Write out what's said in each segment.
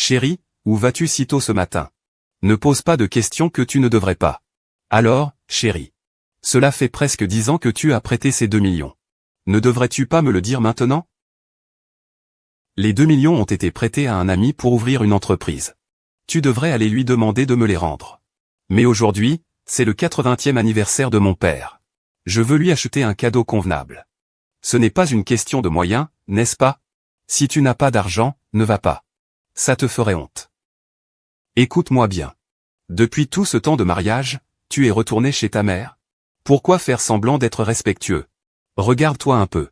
Chérie, où vas-tu si tôt ce matin? Ne pose pas de questions que tu ne devrais pas. Alors, chérie. Cela fait presque 10 ans que tu as prêté ces 2 millions. Ne devrais-tu pas me le dire maintenant? Les 2 millions ont été prêtés à un ami pour ouvrir une entreprise. Tu devrais aller lui demander de me les rendre. Mais aujourd'hui, c'est le 80e anniversaire de mon père. Je veux lui acheter un cadeau convenable. Ce n'est pas une question de moyens, n'est-ce pas? Si tu n'as pas d'argent, ne va pas. Ça te ferait honte. Écoute-moi bien. Depuis tout ce temps de mariage, tu es retourné chez ta mère? Pourquoi faire semblant d'être respectueux? Regarde-toi un peu.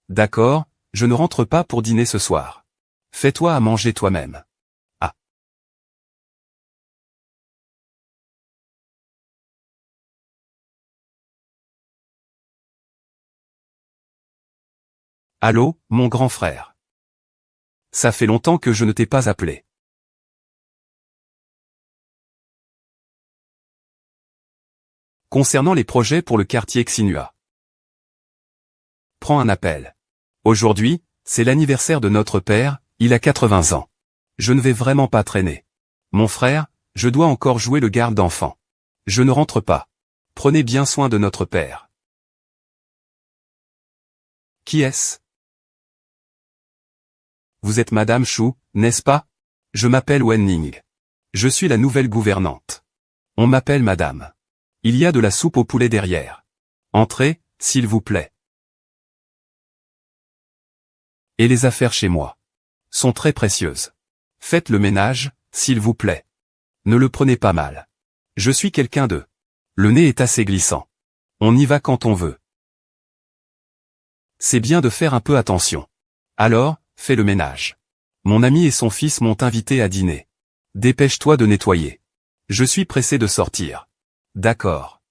D'accord, je ne rentre pas pour dîner ce soir. Fais-toi à manger toi-même. Ah. Allô, mon grand frère. Ça fait longtemps que je ne t'ai pas appelé. Concernant les projets pour le quartier Xinhua. Prends un appel. Aujourd'hui, c'est l'anniversaire de notre père, il a 80 ans. Je ne vais vraiment pas traîner. Mon frère, je dois encore jouer le garde d'enfant. Je ne rentre pas. Prenez bien soin de notre père. Qui est-ce? Vous êtes Madame Chou, n'est-ce pas? Je m'appelle Wen Ning. Je suis la nouvelle gouvernante. On m'appelle Madame. Il y a de la soupe au poulet derrière. Entrez, s'il vous plaît. Et les affaires chez moi sont très précieuses. Faites le ménage, s'il vous plaît. Ne le prenez pas mal. Je suis quelqu'un de... Le nez est assez glissant. On y va quand on veut. C'est bien de faire un peu attention. Alors, fais le ménage. Mon ami et son fils m'ont invité à dîner. Dépêche-toi de nettoyer. Je suis pressé de sortir. D'accord.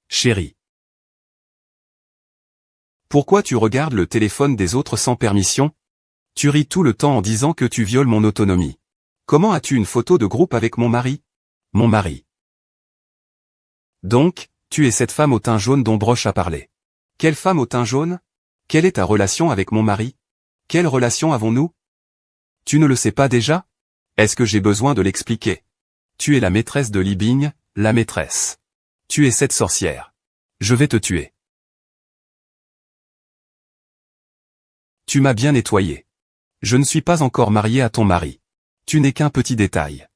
Chérie. Pourquoi tu regardes le téléphone des autres sans permission? Tu ris tout le temps en disant que tu violes mon autonomie. Comment as-tu une photo de groupe avec mon mari? Mon mari. Donc, tu es cette femme au teint jaune dont Broche a parlé. Quelle femme au teint jaune? Quelle est ta relation avec mon mari? Quelle relation avons-nous? Tu ne le sais pas déjà? Est-ce que j'ai besoin de l'expliquer? Tu es la maîtresse de Li Bing, la maîtresse. Tu es cette sorcière. Je vais te tuer. Tu m'as bien nettoyé. Je ne suis pas encore marié à ton mari. Tu n'es qu'un petit détail.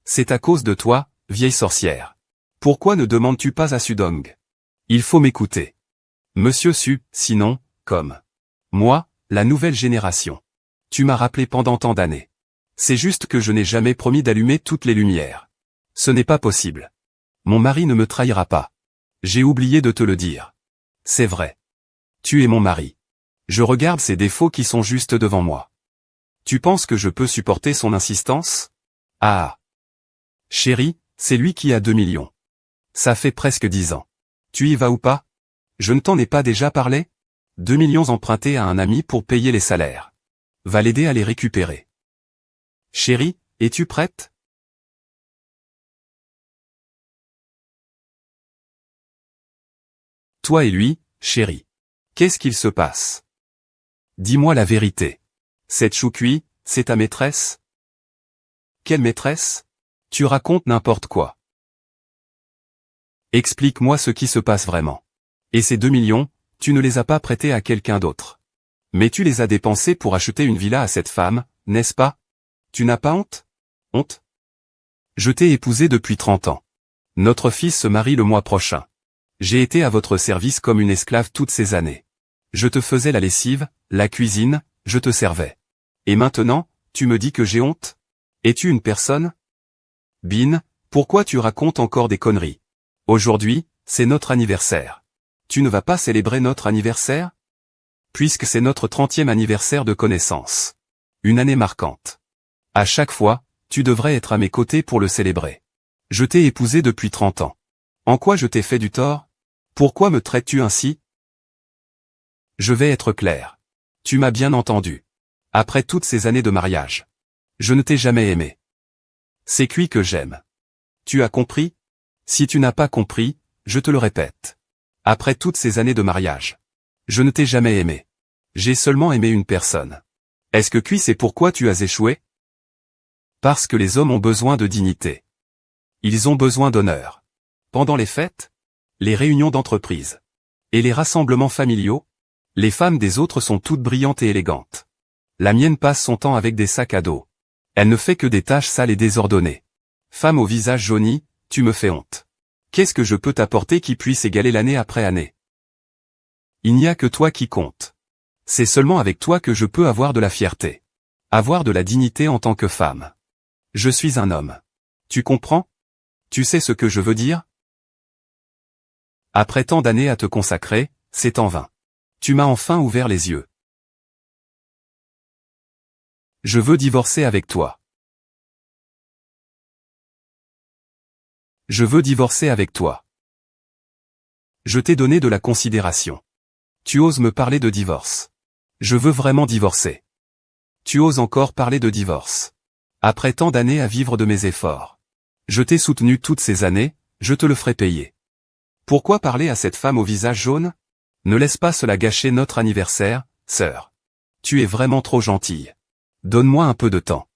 C'est à cause de toi, vieille sorcière. Pourquoi ne demandes-tu pas à Sudong? Il faut m'écouter. Monsieur Su, sinon, comme moi, la nouvelle génération. Tu m'as rappelé pendant tant d'années. C'est juste que je n'ai jamais promis d'allumer toutes les lumières. Ce n'est pas possible. Mon mari ne me trahira pas. J'ai oublié de te le dire. C'est vrai. Tu es mon mari. Je regarde ses défauts qui sont juste devant moi. Tu penses que je peux supporter son insistance? Ah. Chérie, c'est lui qui a 2 millions. Ça fait presque 10 ans. Tu y vas ou pas? Je ne t'en ai pas déjà parlé? 2 millions empruntés à un ami pour payer les salaires. Va l'aider à les récupérer. Chérie, es-tu prête? Toi et lui, chérie. Qu'est-ce qu'il se passe? Dis-moi la vérité. Cette choucui, c'est ta maîtresse? Quelle maîtresse? Tu racontes n'importe quoi. Explique-moi ce qui se passe vraiment. Et ces 2 millions, tu ne les as pas prêtés à quelqu'un d'autre. Mais tu les as dépensés pour acheter une villa à cette femme, n'est-ce pas? Tu n'as pas honte? Honte? Je t'ai épousé depuis 30 ans. Notre fils se marie le mois prochain. J'ai été à votre service comme une esclave toutes ces années. Je te faisais la lessive, la cuisine, je te servais. Et maintenant, tu me dis que j'ai honte? Es-tu une personne? Bin, pourquoi tu racontes encore des conneries? Aujourd'hui, c'est notre anniversaire. Tu ne vas pas célébrer notre anniversaire? Puisque c'est notre 30e anniversaire de connaissance. Une année marquante. À chaque fois, tu devrais être à mes côtés pour le célébrer. Je t'ai épousé depuis 30 ans. En quoi je t'ai fait du tort? Pourquoi me traites-tu ainsi? Je vais être clair. Tu m'as bien entendu. Après toutes ces années de mariage, je ne t'ai jamais aimé. C'est lui que j'aime. Tu as compris? Si tu n'as pas compris, je te le répète. Après toutes ces années de mariage, je ne t'ai jamais aimé. J'ai seulement aimé une personne. Est-ce que c'est pourquoi tu as échoué? Parce que les hommes ont besoin de dignité. Ils ont besoin d'honneur. Pendant les fêtes, les réunions d'entreprise et les rassemblements familiaux, les femmes des autres sont toutes brillantes et élégantes. La mienne passe son temps avec des sacs à dos. Elle ne fait que des tâches sales et désordonnées. Femme au visage jauni, tu me fais honte. Qu'est-ce que je peux t'apporter qui puisse égaler l'année après année? Il n'y a que toi qui compte. C'est seulement avec toi que je peux avoir de la fierté. Avoir de la dignité en tant que femme. Je suis un homme. Tu comprends? Tu sais ce que je veux dire? Après tant d'années à te consacrer, c'est en vain. Tu m'as enfin ouvert les yeux. Je veux divorcer avec toi. Je veux divorcer avec toi. Je t'ai donné de la considération. Tu oses me parler de divorce. Je veux vraiment divorcer. Tu oses encore parler de divorce. Après tant d'années à vivre de mes efforts. Je t'ai soutenu toutes ces années, je te le ferai payer. Pourquoi parler à cette femme au visage jaune? Ne laisse pas cela gâcher notre anniversaire, sœur. Tu es vraiment trop gentille. Donne-moi un peu de temps.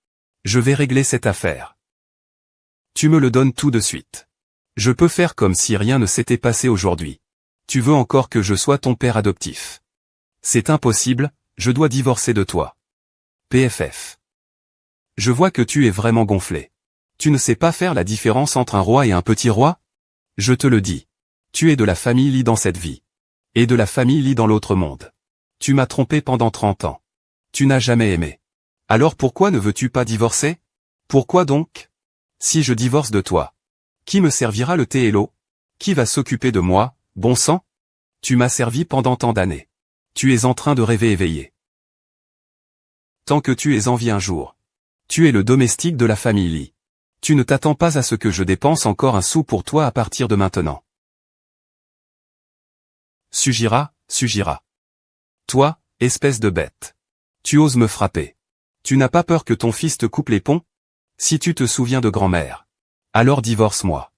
Je vais régler cette affaire. Tu me le donnes tout de suite. Je peux faire comme si rien ne s'était passé aujourd'hui. Tu veux encore que je sois ton père adoptif? C'est impossible, je dois divorcer de toi. PFF. Je vois que tu es vraiment gonflé. Tu ne sais pas faire la différence entre un roi et un petit roi? Je te le dis. Tu es de la famille Lee dans cette vie. Et de la famille Lee dans l'autre monde. Tu m'as trompé pendant 30 ans. Tu n'as jamais aimé. Alors pourquoi ne veux-tu pas divorcer? Pourquoi donc? Si je divorce de toi, qui me servira le thé et l'eau? Qui va s'occuper de moi, bon sang? Tu m'as servi pendant tant d'années. Tu es en train de rêver éveillé. Tant que tu es en vie un jour. Tu es le domestique de la famille Lee. Tu ne t'attends pas à ce que je dépense encore un sou pour toi à partir de maintenant. Sugira. Toi, espèce de bête. Tu oses me frapper. Tu n'as pas peur que ton fils te coupe les ponts? Si tu te souviens de grand-mère. Alors divorce-moi.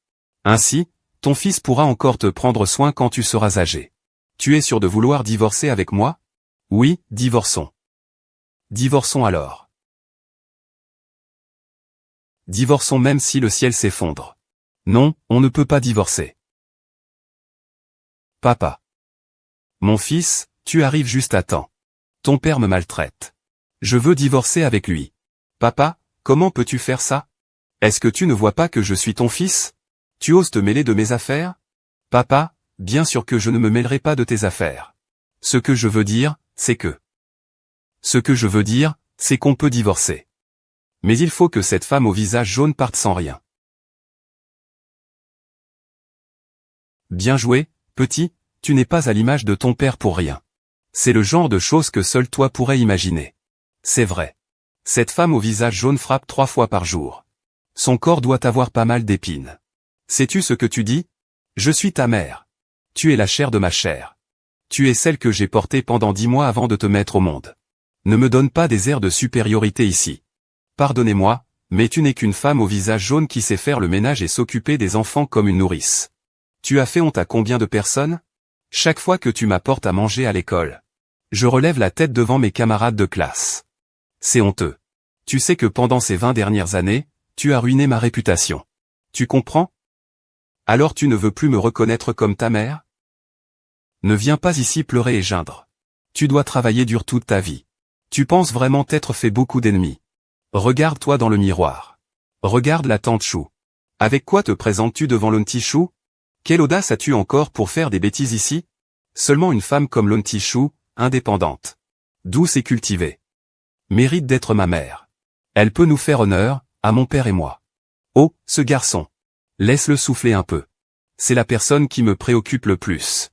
Ainsi, ton fils pourra encore te prendre soin quand tu seras âgé. Tu es sûr de vouloir divorcer avec moi? Oui, divorçons. Divorçons alors. Divorçons même si le ciel s'effondre. Non, on ne peut pas divorcer. Papa. Mon fils, tu arrives juste à temps. Ton père me maltraite. Je veux divorcer avec lui. Papa, comment peux-tu faire ça? Est-ce que tu ne vois pas que je suis ton fils? Tu oses te mêler de mes affaires? Papa, bien sûr que je ne me mêlerai pas de tes affaires. Ce que je veux dire, c'est que... Ce que je veux dire, c'est qu'on peut divorcer. Mais il faut que cette femme au visage jaune parte sans rien. Bien joué, petit, tu n'es pas à l'image de ton père pour rien. C'est le genre de choses que seul toi pourrais imaginer. C'est vrai. Cette femme au visage jaune frappe 3 fois par jour. Son corps doit avoir pas mal d'épines. Sais-tu ce que tu dis? Je suis ta mère. Tu es la chair de ma chair. Tu es celle que j'ai portée pendant 10 mois avant de te mettre au monde. Ne me donne pas des airs de supériorité ici. Pardonnez-moi, mais tu n'es qu'une femme au visage jaune qui sait faire le ménage et s'occuper des enfants comme une nourrice. Tu as fait honte à combien de personnes? Chaque fois que tu m'apportes à manger à l'école, je relève la tête devant mes camarades de classe. C'est honteux. Tu sais que pendant ces 20 dernières années, tu as ruiné ma réputation. Tu comprends? Alors tu ne veux plus me reconnaître comme ta mère? Ne viens pas ici pleurer et geindre. Tu dois travailler dur toute ta vie. Tu penses vraiment t'être fait beaucoup d'ennemis. Regarde-toi dans le miroir. Regarde la tante Chou. Avec quoi te présentes-tu devant l'onti Chou? Quelle audace as-tu encore pour faire des bêtises ici? Seulement une femme comme l'onti Chou, indépendante, douce et cultivée, mérite d'être ma mère. Elle peut nous faire honneur, à mon père et moi. Oh, ce garçon. Laisse-le souffler un peu. C'est la personne qui me préoccupe le plus.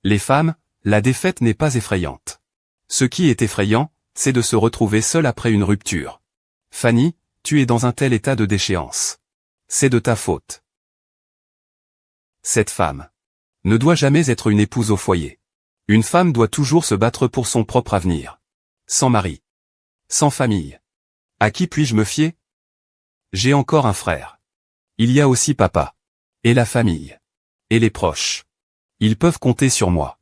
Les femmes, la défaite n'est pas effrayante. Ce qui est effrayant, c'est de se retrouver seul après une rupture. Fanny, tu es dans un tel état de déchéance. C'est de ta faute. Cette femme ne doit jamais être une épouse au foyer. Une femme doit toujours se battre pour son propre avenir. Sans mari. Sans famille. À qui puis-je me fier? J'ai encore un frère. Il y a aussi papa. Et la famille. Et les proches. Ils peuvent compter sur moi.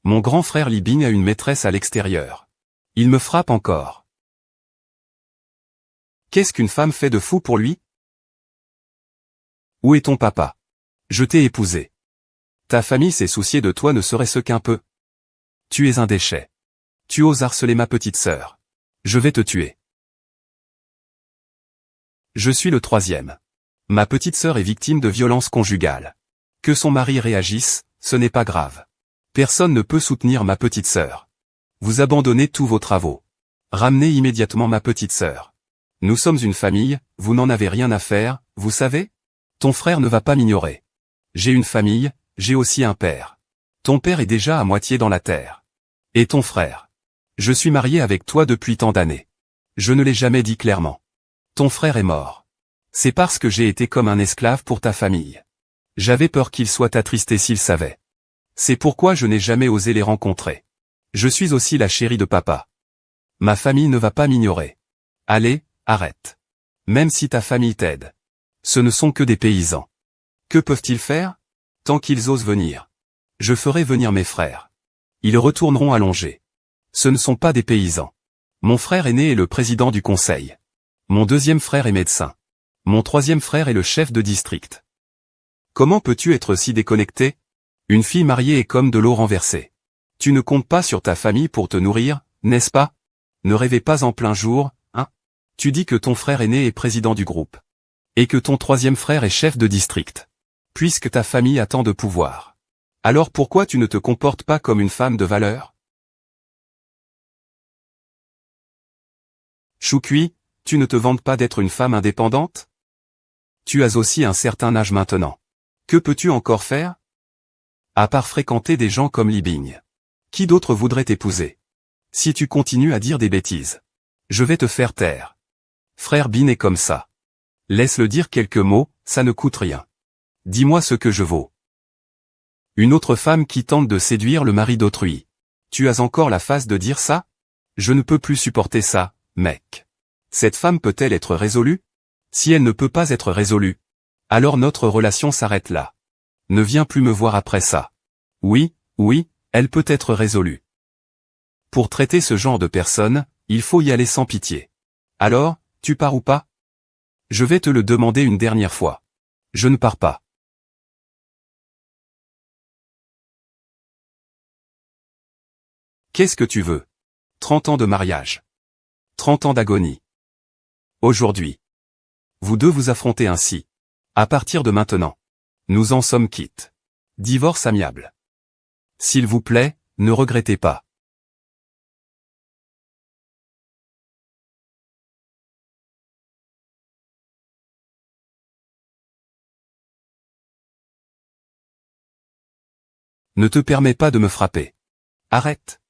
Mon grand frère Libing a une maîtresse à l'extérieur. Il me frappe encore. Qu'est-ce qu'une femme fait de fou pour lui? Où est ton papa? Je t'ai épousé. Ta famille s'est souciée de toi ne serait-ce qu'un peu. Tu es un déchet. Tu oses harceler ma petite sœur. Je vais te tuer. Je suis le troisième. Ma petite sœur est victime de violences conjugales. Que son mari réagisse, ce n'est pas grave. Personne ne peut soutenir ma petite sœur. Vous abandonnez tous vos travaux. Ramenez immédiatement ma petite sœur. Nous sommes une famille, vous n'en avez rien à faire, vous savez? Ton frère ne va pas m'ignorer. J'ai une famille, j'ai aussi un père. Ton père est déjà à moitié dans la terre. Et ton frère? Je suis marié avec toi depuis tant d'années. Je ne l'ai jamais dit clairement. Ton frère est mort. C'est parce que j'ai été comme un esclave pour ta famille. J'avais peur qu'il soit attristé s'il savait. C'est pourquoi je n'ai jamais osé les rencontrer. Je suis aussi la chérie de papa. Ma famille ne va pas m'ignorer. Allez, arrête. Même si ta famille t'aide. Ce ne sont que des paysans. Que peuvent-ils faire? Tant qu'ils osent venir. Je ferai venir mes frères. Ils retourneront à Longer. Ce ne sont pas des paysans. Mon frère aîné est le président du conseil. Mon deuxième frère est médecin. Mon troisième frère est le chef de district. Comment peux-tu être si déconnecté? Une fille mariée est comme de l'eau renversée. Tu ne comptes pas sur ta famille pour te nourrir, n'est-ce pas? Ne rêvez pas en plein jour, hein? Tu dis que ton frère aîné est président du groupe. Et que ton troisième frère est chef de district. Puisque ta famille a tant de pouvoir. Alors pourquoi tu ne te comportes pas comme une femme de valeur? Choukui, tu ne te vantes pas d'être une femme indépendante? Tu as aussi un certain âge maintenant. Que peux-tu encore faire? À part fréquenter des gens comme Libing. Qui d'autre voudrait t'épouser? Si tu continues à dire des bêtises, je vais te faire taire. Frère Bin est comme ça. Laisse-le dire quelques mots, ça ne coûte rien. Dis-moi ce que je vaux. Une autre femme qui tente de séduire le mari d'autrui. Tu as encore la face de dire ça? Je ne peux plus supporter ça, mec. Cette femme peut-elle être résolue? Si elle ne peut pas être résolue, alors notre relation s'arrête là. Ne viens plus me voir après ça. Oui, elle peut être résolue. Pour traiter ce genre de personnes, il faut y aller sans pitié. Alors, tu pars ou pas? Je vais te le demander une dernière fois. Je ne pars pas. Qu'est-ce que tu veux? 30 ans de mariage. 30 ans d'agonie. Aujourd'hui. Vous deux vous affrontez ainsi. À partir de maintenant. Nous en sommes quittes. Divorce amiable. S'il vous plaît, ne regrettez pas. Ne te permets pas de me frapper. Arrête.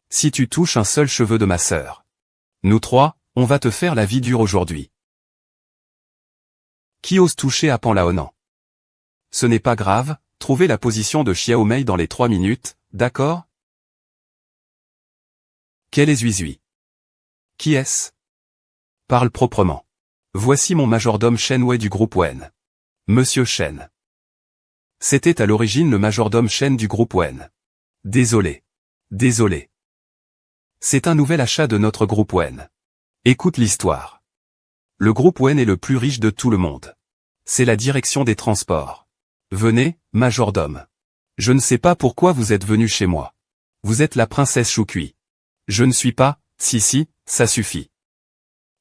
Si tu touches un seul cheveu de ma sœur. Nous trois, on va te faire la vie dure aujourd'hui. Qui ose toucher à Panlaonan? Ce n'est pas grave, trouvez la position de Xiaomei dans les 3 minutes, d'accord? Quel est Zuizui? Qui est-ce? Parle proprement. Voici mon majordome Shen Wei du groupe Wen. Monsieur Shen. C'était à l'origine le majordome Shen du groupe Wen. Désolé. Désolé. C'est un nouvel achat de notre groupe Wen. Écoute l'histoire. Le groupe Wen est le plus riche de tout le monde. C'est la direction des transports. Venez, majordome. Je ne sais pas pourquoi vous êtes venu chez moi. Vous êtes la princesse Choukui. Je ne suis pas, si, ça suffit.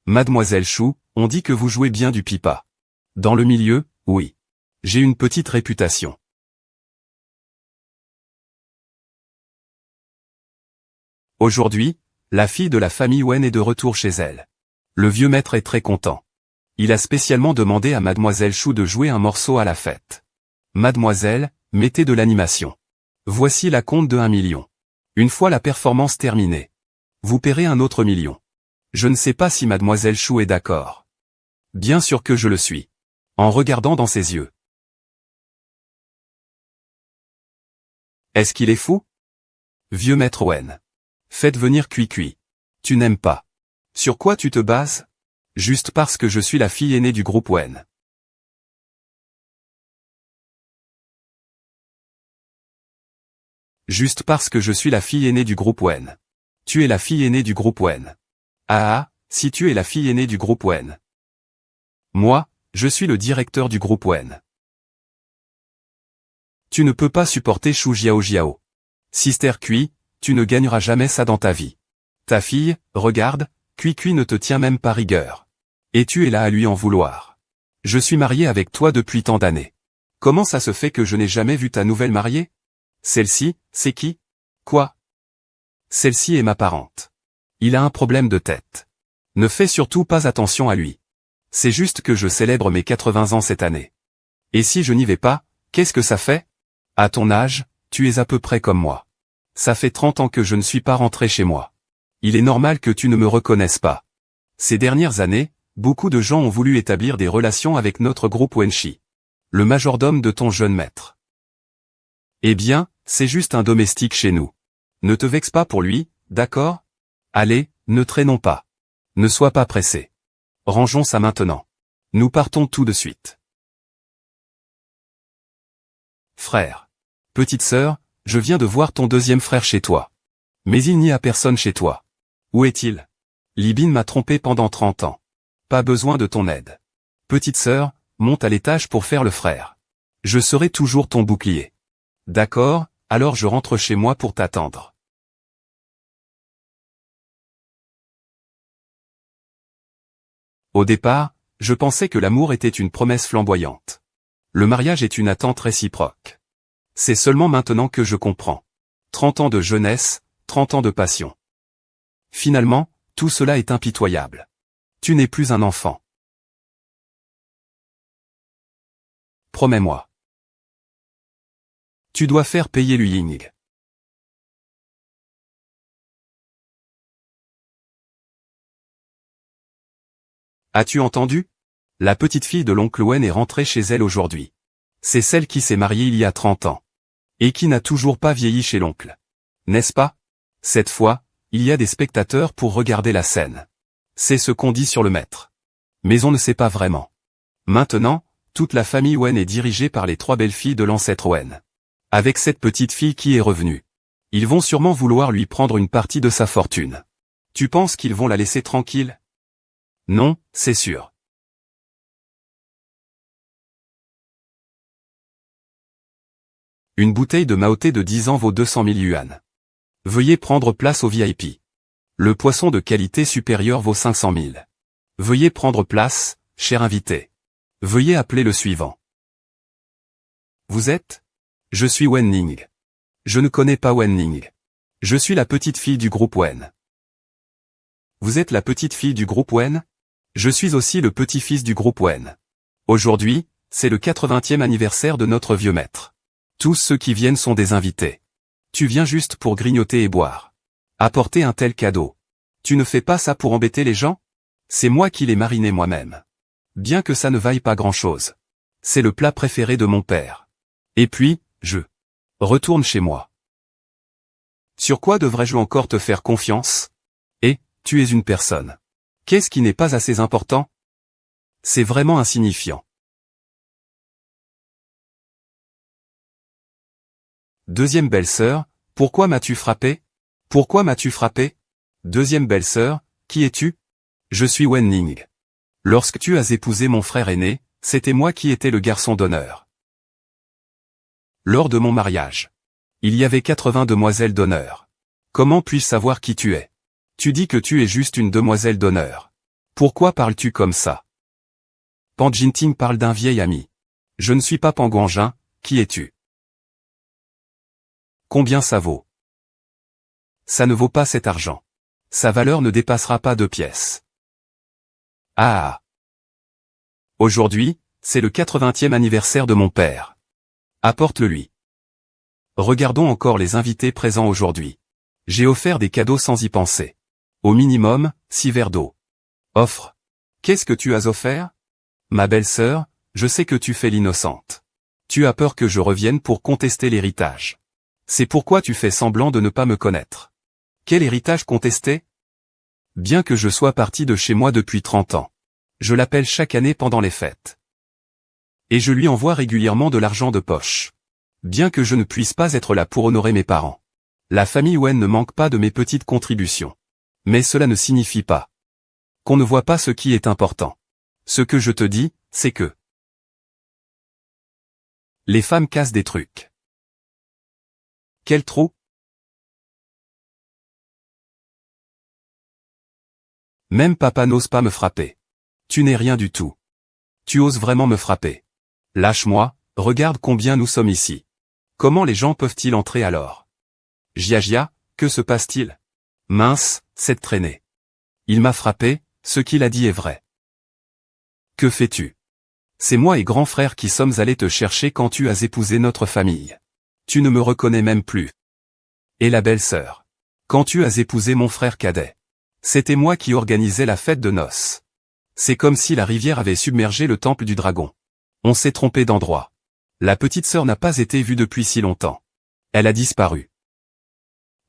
Mademoiselle Chou, on dit que vous jouez bien du pipa. Dans le milieu, oui. J'ai une petite réputation. Aujourd'hui, la fille de la famille Wen est de retour chez elle. Le vieux maître est très content. Il a spécialement demandé à Mademoiselle Chou de jouer un morceau à la fête. Mademoiselle, mettez de l'animation. Voici la compte de 1 million. Une fois la performance terminée, vous paierez un autre million. Je ne sais pas si mademoiselle Chou est d'accord. Bien sûr que je le suis. En regardant dans ses yeux. Est-ce qu'il est fou? Vieux maître Wen. Faites venir Cui-Cui. Tu n'aimes pas. Sur quoi tu te bases? Juste parce que je suis la fille aînée du groupe Wen. Juste parce que je suis la fille aînée du groupe Wen. Tu es la fille aînée du groupe Wen. Ah, si tu es la fille aînée du groupe Wen. Moi, je suis le directeur du groupe Wen. Tu ne peux pas supporter Shu Jiao Jiao. Sister Cui, tu ne gagneras jamais ça dans ta vie. Ta fille, regarde, Cui-Cui ne te tient même pas rigueur. Et tu es là à lui en vouloir. Je suis marié avec toi depuis tant d'années. Comment ça se fait que je n'ai jamais vu ta nouvelle mariée? Celle-ci, c'est qui? Quoi? Celle-ci est ma parente. Il a un problème de tête. Ne fais surtout pas attention à lui. C'est juste que je célèbre mes 80 ans cette année. Et si je n'y vais pas, qu'est-ce que ça fait? À ton âge, tu es à peu près comme moi. Ça fait 30 ans que je ne suis pas rentré chez moi. Il est normal que tu ne me reconnaisses pas. Ces dernières années, beaucoup de gens ont voulu établir des relations avec notre groupe Wenshi. Le majordome de ton jeune maître. Eh bien, c'est juste un domestique chez nous. Ne te vexe pas pour lui, d'accord? Allez, ne traînons pas. Ne sois pas pressé. Rangeons ça maintenant. Nous partons tout de suite. Frère. Petite sœur, je viens de voir ton deuxième frère chez toi. Mais il n'y a personne chez toi. Où est-il? Libin m'a trompé pendant 30 ans. Pas besoin de ton aide. Petite sœur, monte à l'étage pour faire le frère. Je serai toujours ton bouclier. D'accord, alors je rentre chez moi pour t'attendre. Au départ, je pensais que l'amour était une promesse flamboyante. Le mariage est une attente réciproque. C'est seulement maintenant que je comprends. 30 ans de jeunesse, 30 ans de passion. Finalement, tout cela est impitoyable. Tu n'es plus un enfant. Promets-moi. Tu dois faire payer Lu Ying. As-tu entendu? La petite fille de l'oncle Wen est rentrée chez elle aujourd'hui. C'est celle qui s'est mariée il y a 30 ans. Et qui n'a toujours pas vieilli chez l'oncle. N'est-ce pas? Cette fois, il y a des spectateurs pour regarder la scène. C'est ce qu'on dit sur le maître. Mais on ne sait pas vraiment. Maintenant, toute la famille Wen est dirigée par les 3 belles filles de l'ancêtre Wen. Avec cette petite fille qui est revenue. Ils vont sûrement vouloir lui prendre une partie de sa fortune. Tu penses qu'ils vont la laisser tranquille? Non, c'est sûr. Une bouteille de Maoté de 10 ans vaut 200 000 yuan. Veuillez prendre place au VIP. Le poisson de qualité supérieure vaut 500 000. Veuillez prendre place, cher invité. Veuillez appeler le suivant. Vous êtes? Je suis Wen Ning. Je ne connais pas Wen Ning. Je suis la petite fille du groupe Wen. Vous êtes la petite fille du groupe Wen? Je suis aussi le petit-fils du groupe Wen. Aujourd'hui, c'est le 80e anniversaire de notre vieux maître. Tous ceux qui viennent sont des invités. Tu viens juste pour grignoter et boire. Apporter un tel cadeau. Tu ne fais pas ça pour embêter les gens? C'est moi qui l'ai mariné moi-même. Bien que ça ne vaille pas grand-chose. C'est le plat préféré de mon père. Et puis, je retourne chez moi. Sur quoi devrais-je encore te faire confiance? Et, tu es une personne. Qu'est-ce qui n'est pas assez important? C'est vraiment insignifiant. Deuxième belle-sœur, pourquoi m'as-tu frappé? Pourquoi m'as-tu frappé? Deuxième belle-sœur, qui es-tu? Je suis Wen Ning. Lorsque tu as épousé mon frère aîné, c'était moi qui étais le garçon d'honneur. Lors de mon mariage, il y avait 80 demoiselles d'honneur. Comment puis-je savoir qui tu es? Tu dis que tu es juste une demoiselle d'honneur. Pourquoi parles-tu comme ça? Pan Jinting parle d'un vieil ami. Je ne suis pas Pan Guanjin, qui es-tu? Combien ça vaut? Ça ne vaut pas cet argent. Sa valeur ne dépassera pas 2 pièces. Ah! Aujourd'hui, c'est le 80e anniversaire de mon père. Apporte-le lui. Regardons encore les invités présents aujourd'hui. J'ai offert des cadeaux sans y penser. Au minimum, 6 verres d'eau. Offre. Qu'est-ce que tu as offert? Ma belle-sœur, je sais que tu fais l'innocente. Tu as peur que je revienne pour contester l'héritage. C'est pourquoi tu fais semblant de ne pas me connaître. Quel héritage contester? Bien que je sois parti de chez moi depuis 30 ans. Je l'appelle chaque année pendant les fêtes. Et je lui envoie régulièrement de l'argent de poche. Bien que je ne puisse pas être là pour honorer mes parents. La famille Wen ne manque pas de mes petites contributions. Mais cela ne signifie pas qu'on ne voit pas ce qui est important. Ce que je te dis, c'est que les femmes cassent des trucs. Quel trou? Même papa n'ose pas me frapper. Tu n'es rien du tout. Tu oses vraiment me frapper. Lâche-moi, regarde combien nous sommes ici. Comment les gens peuvent-ils entrer alors? Jia, que se passe-t-il? Mince, cette traînée. Il m'a frappé, ce qu'il a dit est vrai. Que fais-tu? C'est moi et grand frère qui sommes allés te chercher quand tu as épousé notre famille. Tu ne me reconnais même plus. Et la belle-sœur. Quand tu as épousé mon frère cadet. C'était moi qui organisais la fête de noces. C'est comme si la rivière avait submergé le temple du dragon. On s'est trompé d'endroit. La petite sœur n'a pas été vue depuis si longtemps. Elle a disparu.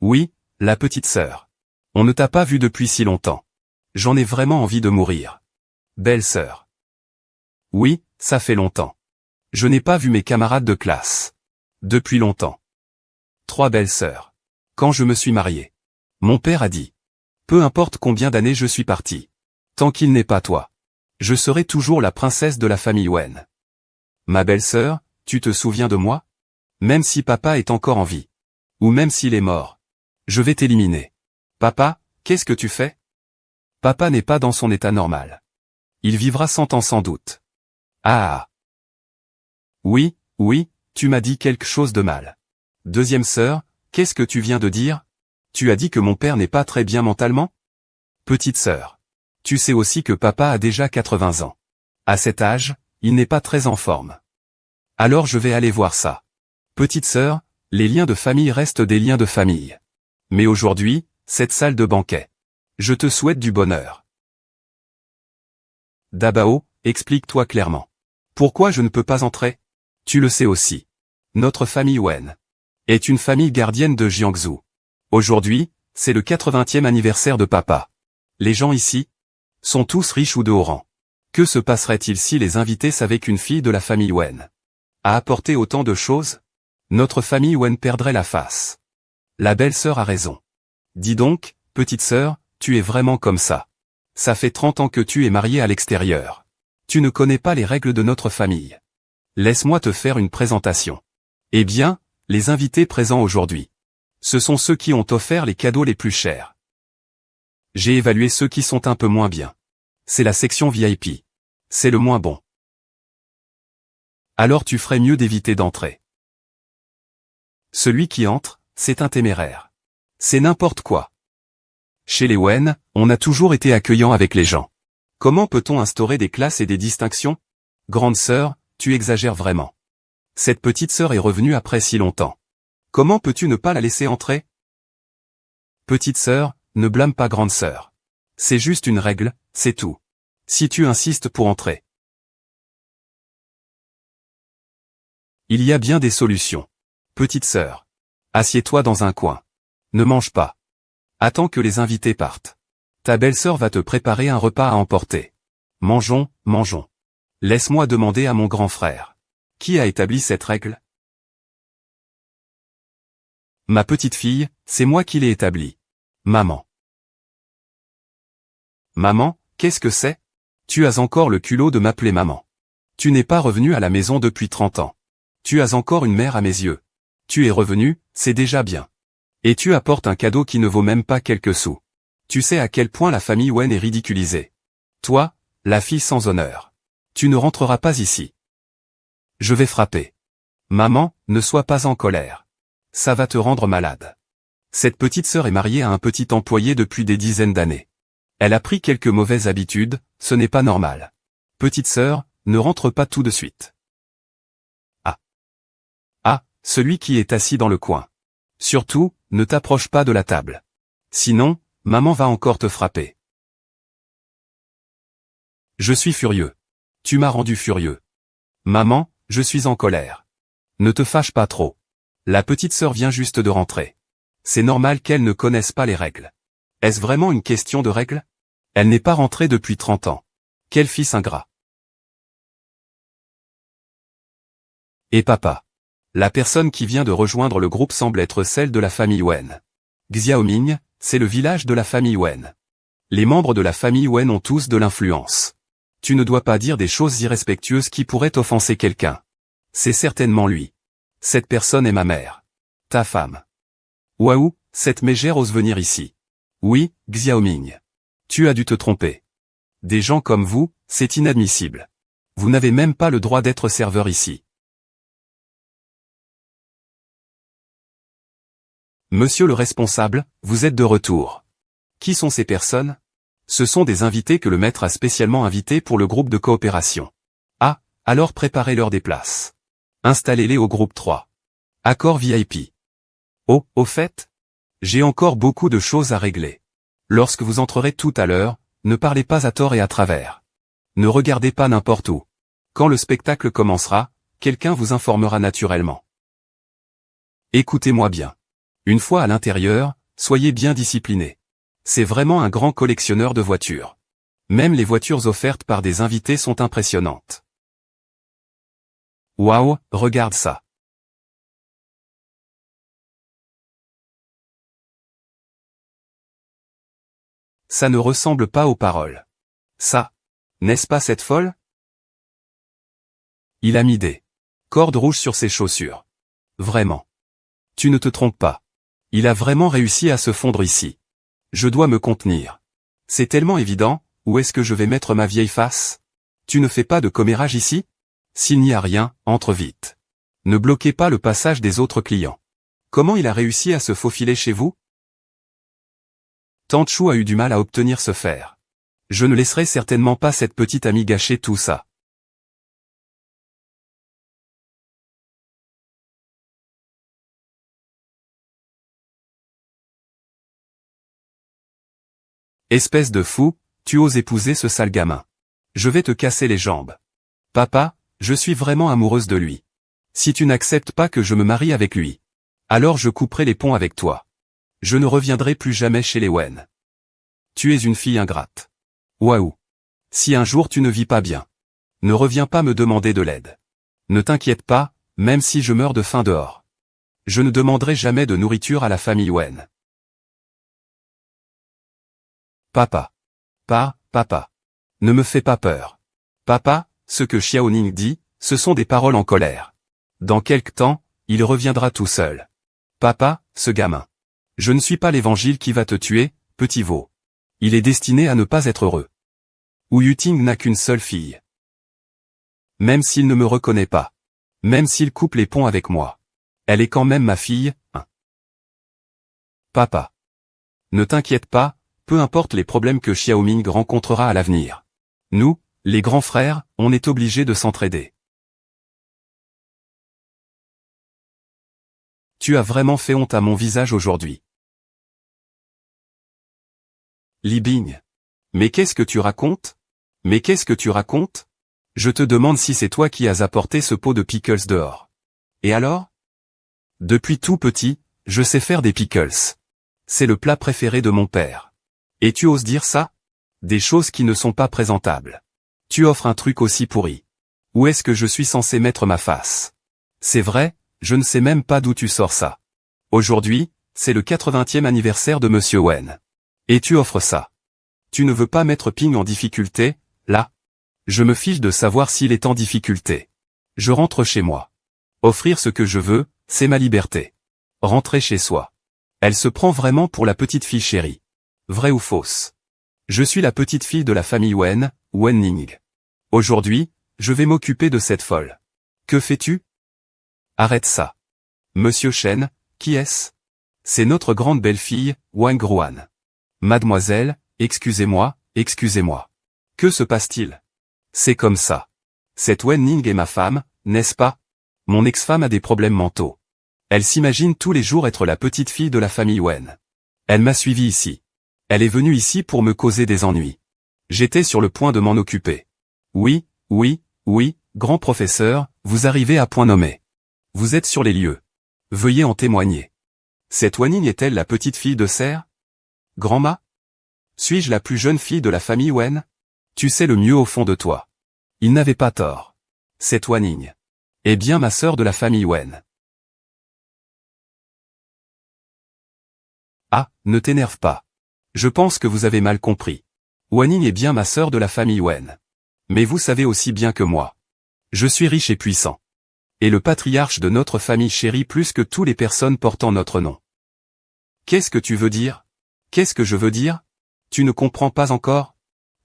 Oui, la petite sœur. On ne t'a pas vue depuis si longtemps. J'en ai vraiment envie de mourir. Belle-sœur. Oui, ça fait longtemps. Je n'ai pas vu mes camarades de classe. Depuis longtemps. 3 belles-sœurs. Quand je me suis marié. Mon père a dit. Peu importe combien d'années je suis parti. Tant qu'il n'est pas toi. Je serai toujours la princesse de la famille Wen. Ma belle-sœur, tu te souviens de moi? Même si papa est encore en vie. Ou même s'il est mort. Je vais t'éliminer. Papa, qu'est-ce que tu fais? Papa n'est pas dans son état normal. Il vivra 100 ans sans doute. Ah. Oui, tu m'as dit quelque chose de mal. Deuxième sœur, qu'est-ce que tu viens de dire? Tu as dit que mon père n'est pas très bien mentalement? Petite sœur. Tu sais aussi que papa a déjà 80 ans. À cet âge, il n'est pas très en forme. Alors je vais aller voir ça. Petite sœur, les liens de famille restent des liens de famille. Mais aujourd'hui, cette salle de banquet. Je te souhaite du bonheur. Dabao, explique-toi clairement. Pourquoi je ne peux pas entrer? Tu le sais aussi. Notre famille Wen est une famille gardienne de Jiangsu. Aujourd'hui, c'est le 80e anniversaire de papa. Les gens ici sont tous riches ou de haut rang. Que se passerait-il si les invités savaient qu'une fille de la famille Wen a apporté autant de choses? Notre famille Wen perdrait la face. La belle-sœur a raison. Dis donc, petite sœur, tu es vraiment comme ça. Ça fait 30 ans que tu es mariée à l'extérieur. Tu ne connais pas les règles de notre famille. Laisse-moi te faire une présentation. Eh bien, les invités présents aujourd'hui. Ce sont ceux qui ont offert les cadeaux les plus chers. J'ai évalué ceux qui sont un peu moins bien. C'est la section VIP. C'est le moins bon. Alors tu ferais mieux d'éviter d'entrer. Celui qui entre, c'est un téméraire. C'est n'importe quoi. Chez les Wen, on a toujours été accueillant avec les gens. Comment peut-on instaurer des classes et des distinctions? Grande sœur, tu exagères vraiment. Cette petite sœur est revenue après si longtemps. Comment peux-tu ne pas la laisser entrer? Petite sœur, ne blâme pas grande sœur. C'est juste une règle, c'est tout. Si tu insistes pour entrer. Il y a bien des solutions. Petite sœur. Assieds-toi dans un coin. Ne mange pas. Attends que les invités partent. Ta belle-sœur va te préparer un repas à emporter. Mangeons. Laisse-moi demander à mon grand frère. Qui a établi cette règle? Ma petite fille, c'est moi qui l'ai établie. Maman. Maman, qu'est-ce que c'est? Tu as encore le culot de m'appeler maman. Tu n'es pas revenu à la maison depuis 30 ans. Tu as encore une mère à mes yeux. Tu es revenu, c'est déjà bien. Et tu apportes un cadeau qui ne vaut même pas quelques sous. Tu sais à quel point la famille Wen est ridiculisée. Toi, la fille sans honneur. Tu ne rentreras pas ici. Je vais frapper. Maman, ne sois pas en colère. Ça va te rendre malade. Cette petite sœur est mariée à un petit employé depuis des dizaines d'années. Elle a pris quelques mauvaises habitudes, ce n'est pas normal. Petite sœur, ne rentre pas tout de suite. Ah, celui qui est assis dans le coin. Surtout, ne t'approche pas de la table. Sinon, maman va encore te frapper. Je suis furieux. Tu m'as rendu furieux. Maman, je suis en colère. Ne te fâche pas trop. La petite sœur vient juste de rentrer. C'est normal qu'elle ne connaisse pas les règles. Est-ce vraiment une question de règles? Elle n'est pas rentrée depuis 30 ans. Quel fils ingrat. Et papa. La personne qui vient de rejoindre le groupe semble être celle de la famille Wen. Xiaoming, c'est le village de la famille Wen. Les membres de la famille Wen ont tous de l'influence. Tu ne dois pas dire des choses irrespectueuses qui pourraient offenser quelqu'un. C'est certainement lui. Cette personne est ma mère. Ta femme. Waouh, cette mégère ose venir ici. Oui, Xiaoming. Tu as dû te tromper. Des gens comme vous, c'est inadmissible. Vous n'avez même pas le droit d'être serveur ici. Monsieur le responsable, vous êtes de retour. Qui sont ces personnes? Ce sont des invités que le maître a spécialement invités pour le groupe de coopération. Ah, alors préparez-leur des places. Installez-les au groupe 3. Accord VIP. Oh, au fait, j'ai encore beaucoup de choses à régler. Lorsque vous entrerez tout à l'heure, ne parlez pas à tort et à travers. Ne regardez pas n'importe où. Quand le spectacle commencera, quelqu'un vous informera naturellement. Écoutez-moi bien. Une fois à l'intérieur, soyez bien disciplinés. C'est vraiment un grand collectionneur de voitures. Même les voitures offertes par des invités sont impressionnantes. Waouh, regarde ça. Ça ne ressemble pas aux paroles. Ça. N'est-ce pas cette folle? Il a mis des cordes rouges sur ses chaussures. Vraiment. Tu ne te trompes pas. Il a vraiment réussi à se fondre ici. Je dois me contenir. C'est tellement évident, où est-ce que je vais mettre ma vieille face? Tu ne fais pas de commérage ici? S'il n'y a rien, entre vite. Ne bloquez pas le passage des autres clients. Comment il a réussi à se faufiler chez vous? Tante Chou a eu du mal à obtenir ce fer. Je ne laisserai certainement pas cette petite amie gâcher tout ça. Espèce de fou, tu oses épouser ce sale gamin. Je vais te casser les jambes. Papa, je suis vraiment amoureuse de lui. Si tu n'acceptes pas que je me marie avec lui, alors je couperai les ponts avec toi. Je ne reviendrai plus jamais chez les Wen. Tu es une fille ingrate. Waouh. Si un jour tu ne vis pas bien, ne reviens pas me demander de l'aide. Ne t'inquiète pas, même si je meurs de faim dehors. Je ne demanderai jamais de nourriture à la famille Wen. Papa. Papa. Ne me fais pas peur. Papa, ce que Xiaoning dit, ce sont des paroles en colère. Dans quelque temps, il reviendra tout seul. Papa, ce gamin. Je ne suis pas l'évangile qui va te tuer, petit veau. Il est destiné à ne pas être heureux. Wu Yuting n'a qu'une seule fille. Même s'il ne me reconnaît pas. Même s'il coupe les ponts avec moi. Elle est quand même ma fille, hein. Papa. Ne t'inquiète pas, peu importe les problèmes que Xiaoming rencontrera à l'avenir. Nous, les grands frères, on est obligés de s'entraider. Tu as vraiment fait honte à mon visage aujourd'hui. Li Bing. Mais qu'est-ce que tu racontes? Mais qu'est-ce que tu racontes? Je te demande si c'est toi qui as apporté ce pot de pickles dehors. Et alors? Depuis tout petit, je sais faire des pickles. C'est le plat préféré de mon père. Et tu oses dire ça? Des choses qui ne sont pas présentables. Tu offres un truc aussi pourri. Où est-ce que je suis censé mettre ma face? C'est vrai, je ne sais même pas d'où tu sors ça. Aujourd'hui, c'est le 80e anniversaire de Monsieur Wen. Et tu offres ça. Tu ne veux pas mettre Ping en difficulté, là? Je me fiche de savoir s'il est en difficulté. Je rentre chez moi. Offrir ce que je veux, c'est ma liberté. Rentrer chez soi. Elle se prend vraiment pour la petite fille chérie. Vrai ou fausse? Je suis la petite fille de la famille Wen, Wen Ning. Aujourd'hui, je vais m'occuper de cette folle. Que fais-tu? Arrête ça. Monsieur Shen, qui est-ce? C'est notre grande belle-fille, Wang Ruan. Mademoiselle, excusez-moi. Que se passe-t-il? C'est comme ça. Cette Wen Ning est ma femme, n'est-ce pas? Mon ex-femme a des problèmes mentaux. Elle s'imagine tous les jours être la petite fille de la famille Wen. Elle m'a suivi ici. Elle est venue ici pour me causer des ennuis. J'étais sur le point de m'en occuper. Oui, oui, oui, grand professeur, vous arrivez à point nommé. Vous êtes sur les lieux. Veuillez en témoigner. Cette Wanning est-elle la petite fille de Serre? Grand-ma? Suis-je la plus jeune fille de la famille Wen? Tu sais le mieux au fond de toi. Il n'avait pas tort. Cette Wanning est bien ma sœur de la famille Wen. Ah, ne t'énerve pas. Je pense que vous avez mal compris. Wanning est bien ma sœur de la famille Wen. Mais vous savez aussi bien que moi. Je suis riche et puissant. Et le patriarche de notre famille chérit plus que toutes les personnes portant notre nom. Qu'est-ce que tu veux dire? Qu'est-ce que je veux dire? Tu ne comprends pas encore?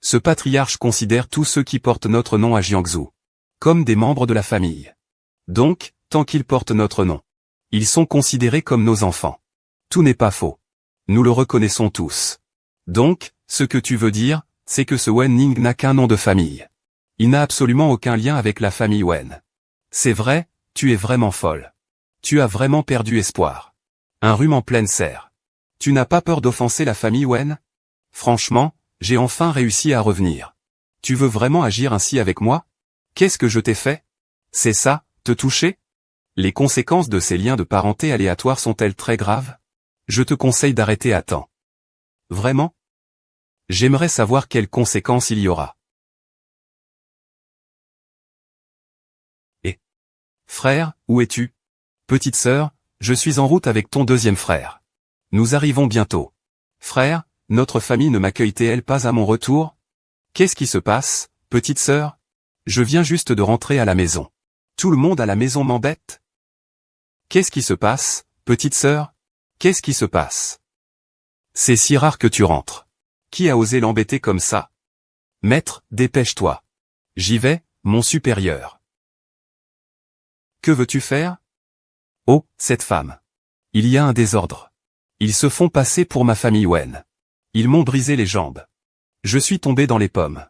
Ce patriarche considère tous ceux qui portent notre nom à Jiangsu comme des membres de la famille. Donc, tant qu'ils portent notre nom, ils sont considérés comme nos enfants. Tout n'est pas faux. Nous le reconnaissons tous. Donc, ce que tu veux dire, c'est que ce Wen Ning n'a qu'un nom de famille. Il n'a absolument aucun lien avec la famille Wen. C'est vrai, tu es vraiment folle. Tu as vraiment perdu espoir. Un rhume en pleine serre. Tu n'as pas peur d'offenser la famille Wen? Franchement, j'ai enfin réussi à revenir. Tu veux vraiment agir ainsi avec moi? Qu'est-ce que je t'ai fait? C'est ça, te toucher? Les conséquences de ces liens de parenté aléatoires sont-elles très graves? Je te conseille d'arrêter à temps. Vraiment? J'aimerais savoir quelles conséquences il y aura. Et frère, où es-tu? Petite sœur, je suis en route avec ton deuxième frère. Nous arrivons bientôt. Frère, notre famille ne m'accueille-t-elle pas à mon retour? Qu'est-ce qui se passe, petite sœur? Je viens juste de rentrer à la maison. Tout le monde à la maison m'embête? Qu'est-ce qui se passe, petite sœur? Qu'est-ce qui se passe? C'est si rare que tu rentres. Qui a osé l'embêter comme ça? Maître, dépêche-toi. J'y vais, mon supérieur. Que veux-tu faire? Oh, cette femme. Il y a un désordre. Ils se font passer pour ma famille Wen. Ils m'ont brisé les jambes. Je suis tombé dans les pommes.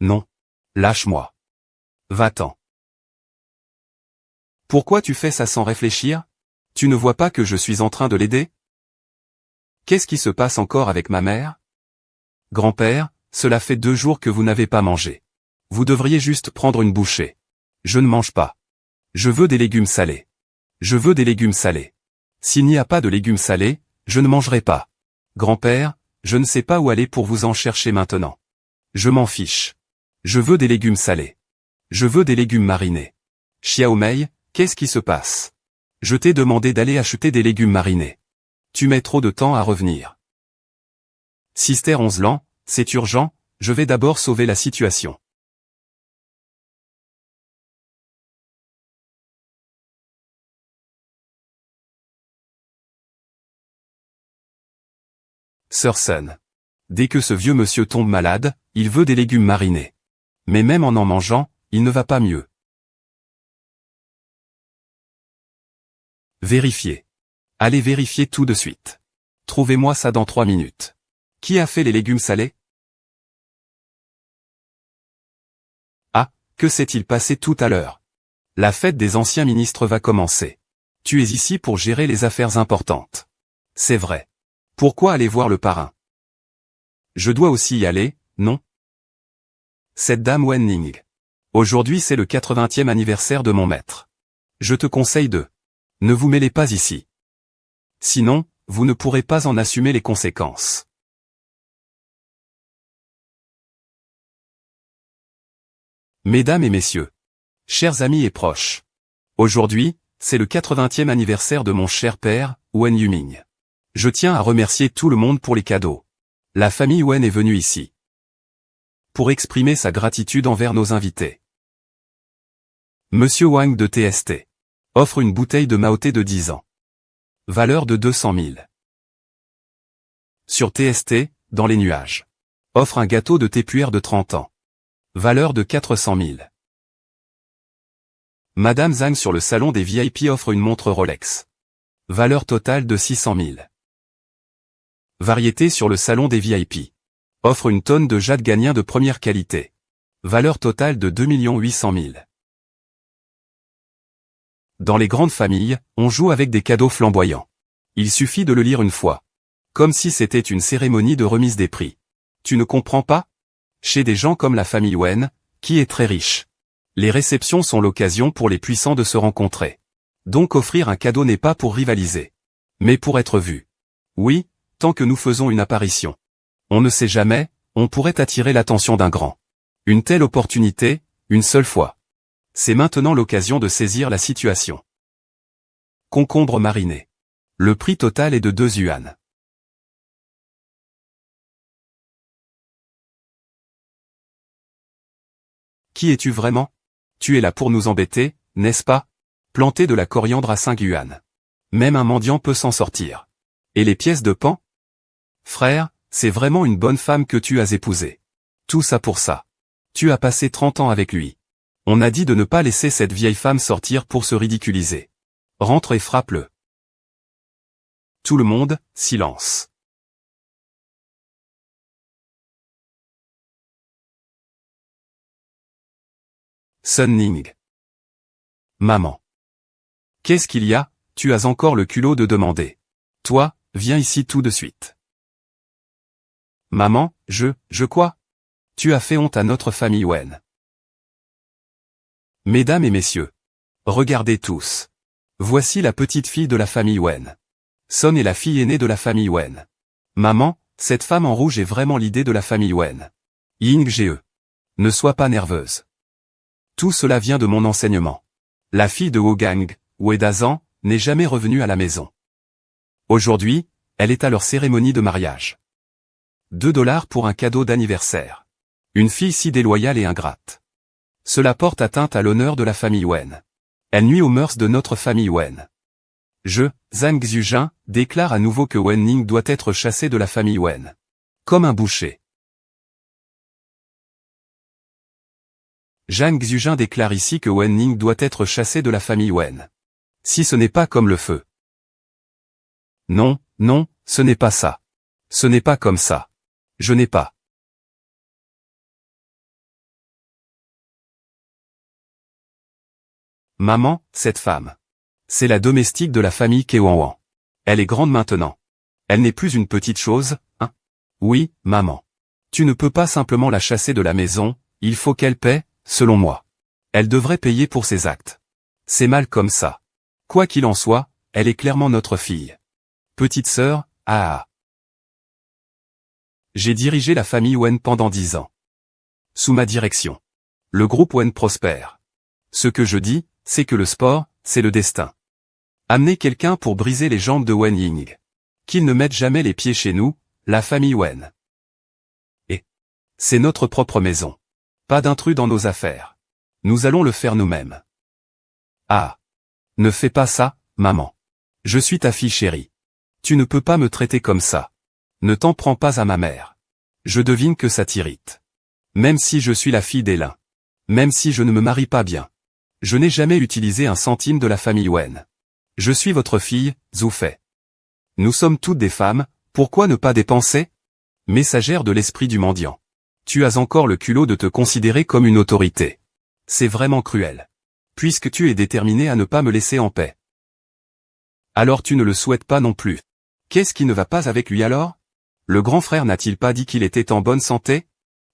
Non. Lâche-moi. Va-t'en. Pourquoi tu fais ça sans réfléchir? Tu ne vois pas que je suis en train de l'aider? Qu'est-ce qui se passe encore avec ma mère? Grand-père, cela fait 2 jours que vous n'avez pas mangé. Vous devriez juste prendre une bouchée. Je ne mange pas. Je veux des légumes salés. Je veux des légumes salés. S'il n'y a pas de légumes salés, je ne mangerai pas. Grand-père, je ne sais pas où aller pour vous en chercher maintenant. Je m'en fiche. Je veux des légumes salés. Je veux des légumes marinés. Xiaomei, qu'est-ce qui se passe? Je t'ai demandé d'aller acheter des légumes marinés. Tu mets trop de temps à revenir. Sister 11 Lan, c'est urgent, je vais d'abord sauver la situation. Sœur Sun. Dès que ce vieux monsieur tombe malade, il veut des légumes marinés. Mais même en mangeant, il ne va pas mieux. Vérifiez. Allez vérifier tout de suite. Trouvez-moi ça dans 3 minutes. Qui a fait les légumes salés? Ah, que s'est-il passé tout à l'heure? La fête des anciens ministres va commencer. Tu es ici pour gérer les affaires importantes. C'est vrai. Pourquoi aller voir le parrain? Je dois aussi y aller, non? Cette dame Wen Ning. Aujourd'hui c'est le 80e anniversaire de mon maître. Je te conseille de ne vous mêlez pas ici. Sinon, vous ne pourrez pas en assumer les conséquences. Mesdames et messieurs, chers amis et proches, aujourd'hui, c'est le 80e anniversaire de mon cher père, Wen Yuming. Je tiens à remercier tout le monde pour les cadeaux. La famille Wen est venue ici pour exprimer sa gratitude envers nos invités. Monsieur Wang de TST offre une bouteille de Maoté de 10 ans. Valeur de 200 000. Sur TST, dans les nuages. Offre un gâteau de Tépuère de 30 ans. Valeur de 400 000. Madame Zhang sur le salon des VIP offre une montre Rolex. Valeur totale de 600 000. Variété sur le salon des VIP. Offre une tonne de jade ghanéen de première qualité. Valeur totale de 2 800 000. Dans les grandes familles, on joue avec des cadeaux flamboyants. Il suffit de le lire une fois. Comme si c'était une cérémonie de remise des prix. Tu ne comprends pas? Chez des gens comme la famille Wen, qui est très riche. Les réceptions sont l'occasion pour les puissants de se rencontrer. Donc offrir un cadeau n'est pas pour rivaliser. Mais pour être vu. Oui, tant que nous faisons une apparition. On ne sait jamais, on pourrait attirer l'attention d'un grand. Une telle opportunité, une seule fois. C'est maintenant l'occasion de saisir la situation. Concombre mariné. Le prix total est de 2 yuan. Qui es-tu vraiment? Tu es là pour nous embêter, n'est-ce pas? Planter de la coriandre à 5 yuan. Même un mendiant peut s'en sortir. Et les pièces de pan? Frère, c'est vraiment une bonne femme que tu as épousée. Tout ça pour ça. Tu as passé 30 ans avec lui. On a dit de ne pas laisser cette vieille femme sortir pour se ridiculiser. Rentre et frappe-le. Tout le monde, silence. Sun Ning. Maman. Qu'est-ce qu'il y a? Tu as encore le culot de demander. Toi, viens ici tout de suite. Maman, je quoi? Tu as fait honte à notre famille Wen. Mesdames et messieurs. Regardez tous. Voici la petite fille de la famille Wen. Son est la fille aînée de la famille Wen. Maman, cette femme en rouge est vraiment l'idée de la famille Wen. Ying Ge. Ne sois pas nerveuse. Tout cela vient de mon enseignement. La fille de Wogang, Wedazan, n'est jamais revenue à la maison. Aujourd'hui, elle est à leur cérémonie de mariage. 2 $ pour un cadeau d'anniversaire. Une fille si déloyale et ingrate. Cela porte atteinte à l'honneur de la famille Wen. Elle nuit aux mœurs de notre famille Wen. Zhang Xujin, déclare à nouveau que Wen Ning doit être chassé de la famille Wen. Comme un boucher. Zhang Xujin déclare ici que Wen Ning doit être chassé de la famille Wen. Si ce n'est pas comme le feu. Non, non, ce n'est pas ça. Ce n'est pas comme ça. Je n'ai pas. Maman, cette femme. C'est la domestique de la famille Kewanwan. Elle est grande maintenant. Elle n'est plus une petite chose, hein? Oui, maman. Tu ne peux pas simplement la chasser de la maison, il faut qu'elle paie, selon moi. Elle devrait payer pour ses actes. C'est mal comme ça. Quoi qu'il en soit, elle est clairement notre fille. Petite sœur, ah. J'ai dirigé la famille Wen pendant 10 ans. Sous ma direction. Le groupe Wen prospère. Ce que je dis, c'est que le sport, c'est le destin. Amener quelqu'un pour briser les jambes de Wen Ying. Qu'il ne mette jamais les pieds chez nous, la famille Wen. Et c'est notre propre maison. Pas d'intrus dans nos affaires. Nous allons le faire nous-mêmes. Ah. Ne fais pas ça, maman. Je suis ta fille chérie. Tu ne peux pas me traiter comme ça. Ne t'en prends pas à ma mère. Je devine que ça t'irrite. Même si je suis la fille d'Elin. Même si je ne me marie pas bien. Je n'ai jamais utilisé un centime de la famille Wen. Je suis votre fille, Zhu Fei. Nous sommes toutes des femmes, pourquoi ne pas dépenser? Messagère de l'esprit du mendiant. Tu as encore le culot de te considérer comme une autorité. C'est vraiment cruel. Puisque tu es déterminé à ne pas me laisser en paix. Alors tu ne le souhaites pas non plus. Qu'est-ce qui ne va pas avec lui alors? Le grand frère n'a-t-il pas dit qu'il était en bonne santé?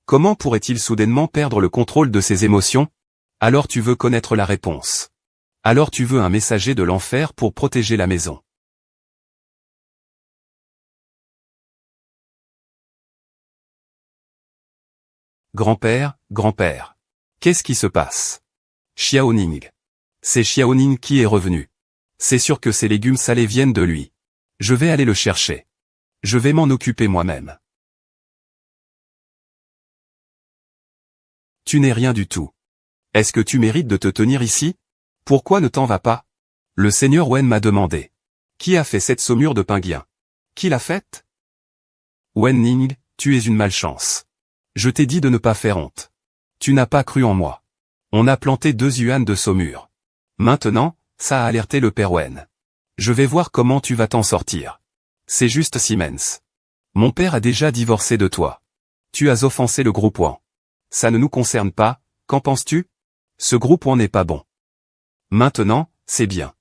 Comment pourrait-il soudainement perdre le contrôle de ses émotions? Alors tu veux connaître la réponse. Alors tu veux un messager de l'enfer pour protéger la maison. Grand-père, grand-père. Qu'est-ce qui se passe? Xiaoning. C'est Xiaoning qui est revenu. C'est sûr que ces légumes salés viennent de lui. Je vais aller le chercher. Je vais m'en occuper moi-même. Tu n'es rien du tout. Est-ce que tu mérites de te tenir ici? Pourquoi ne t'en vas pas? Le seigneur Wen m'a demandé. Qui a fait cette saumure de pinguen? Qui l'a faite? Wen Ning, tu es une malchance. Je t'ai dit de ne pas faire honte. Tu n'as pas cru en moi. On a planté 2 yuan de saumure. Maintenant, ça a alerté le père Wen. Je vais voir comment tu vas t'en sortir. C'est juste Siemens. Mon père a déjà divorcé de toi. Tu as offensé le groupe Wan. Ça ne nous concerne pas, qu'en penses-tu? Ce groupe Wan n'est pas bon. Maintenant, C'est bien.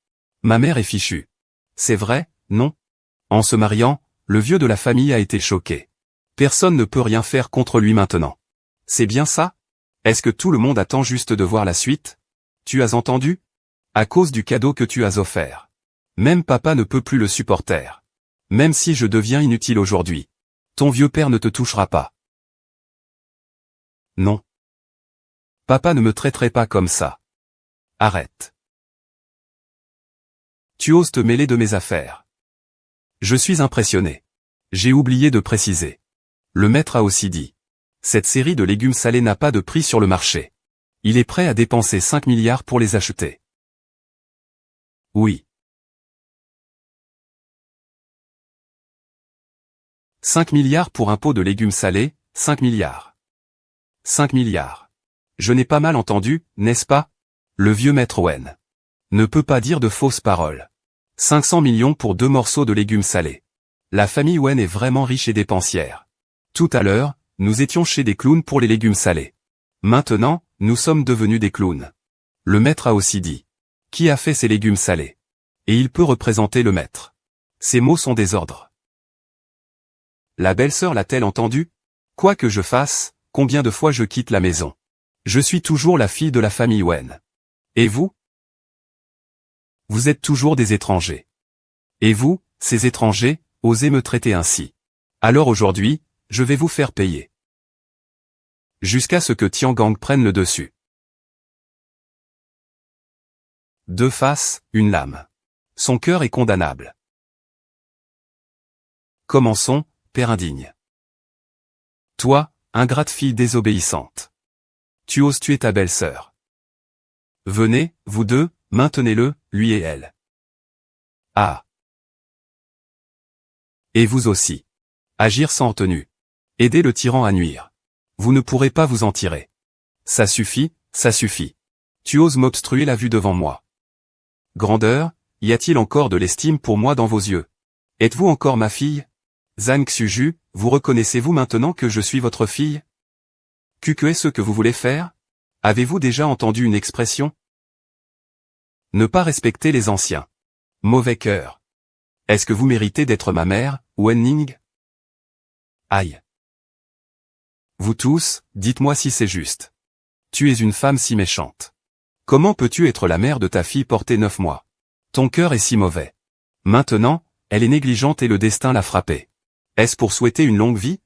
Ma mère est fichue. C'est vrai, non? En se mariant, le vieux de la famille a été choqué. Personne ne peut rien faire contre lui maintenant. C'est bien ça? Est-ce que tout le monde attend juste de voir la suite? Tu as entendu? À cause du cadeau que tu as offert. Même papa ne peut plus le supporter. Même si je deviens inutile aujourd'hui. Ton vieux père ne te touchera pas. Non. Papa ne me traiterait pas comme ça. Arrête. Tu oses te mêler de mes affaires. Je suis impressionné. J'ai oublié de préciser. Le maître a aussi dit. Cette série de légumes salés n'a pas de prix sur le marché. Il est prêt à dépenser 5 milliards pour les acheter. Oui. 5 milliards pour un pot de légumes salés, 5 milliards. 5 milliards. Je n'ai pas mal entendu, n'est-ce pas? Le vieux maître Wen ne peut pas dire de fausses paroles. 500 millions pour 2 morceaux de légumes salés. La famille Wen est vraiment riche et dépensière. Tout à l'heure, nous étions chez des clowns pour les légumes salés. Maintenant, nous sommes devenus des clowns. Le maître a aussi dit. Qui a fait ces légumes salés? Et il peut représenter le maître. Ces mots sont des ordres. La belle-sœur l'a-t-elle entendu? Quoi que je fasse, combien de fois je quitte la maison? Je suis toujours la fille de la famille Wen. Et vous? Vous êtes toujours des étrangers. Et vous, ces étrangers, osez me traiter ainsi. Alors aujourd'hui, je vais vous faire payer. Jusqu'à ce que Tiangang prenne le dessus. Deux faces, une lame. Son cœur est condamnable. Commençons, père indigne. Toi, ingrate fille désobéissante. Tu oses tuer ta belle-sœur. Venez, vous deux, maintenez-le, lui et elle. Ah. Et vous aussi. Agir sans retenue. Aider le tyran à nuire. Vous ne pourrez pas vous en tirer. Ça suffit, ça suffit. Tu oses m'obstruer la vue devant moi. Grandeur, y a-t-il encore de l'estime pour moi dans vos yeux? Êtes-vous encore ma fille? Zhang Xuju, vous reconnaissez-vous maintenant que je suis votre fille? Que est ce que vous voulez faire? Avez-vous déjà entendu une expression? Ne pas respecter les anciens. Mauvais cœur. Est-ce que vous méritez d'être ma mère, Wen Ning? Aïe. Vous tous, dites-moi si c'est juste. Tu es une femme si méchante. Comment peux-tu être la mère de ta fille portée 9 mois? Ton cœur est si mauvais. Maintenant, elle est négligente et le destin l'a frappée. Est-ce pour souhaiter une longue vie?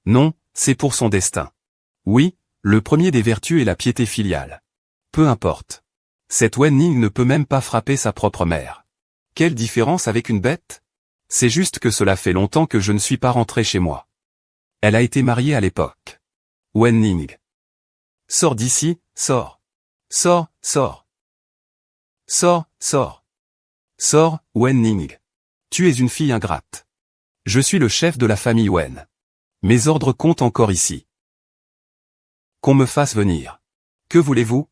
Non, c'est pour son destin. Oui, le premier des vertus est la piété filiale. Peu importe. Cette Wen Ning ne peut même pas frapper sa propre mère. Quelle différence avec une bête? C'est juste que cela fait longtemps que je ne suis pas rentré chez moi. Elle a été mariée à l'époque. Wen Ning. Sors d'ici, sors. Sors, sors. Sors, sors. Sors, Wen Ning. Tu es une fille ingrate. Je suis le chef de la famille Wen. Mes ordres comptent encore ici. Qu'on me fasse venir. Que voulez-vous?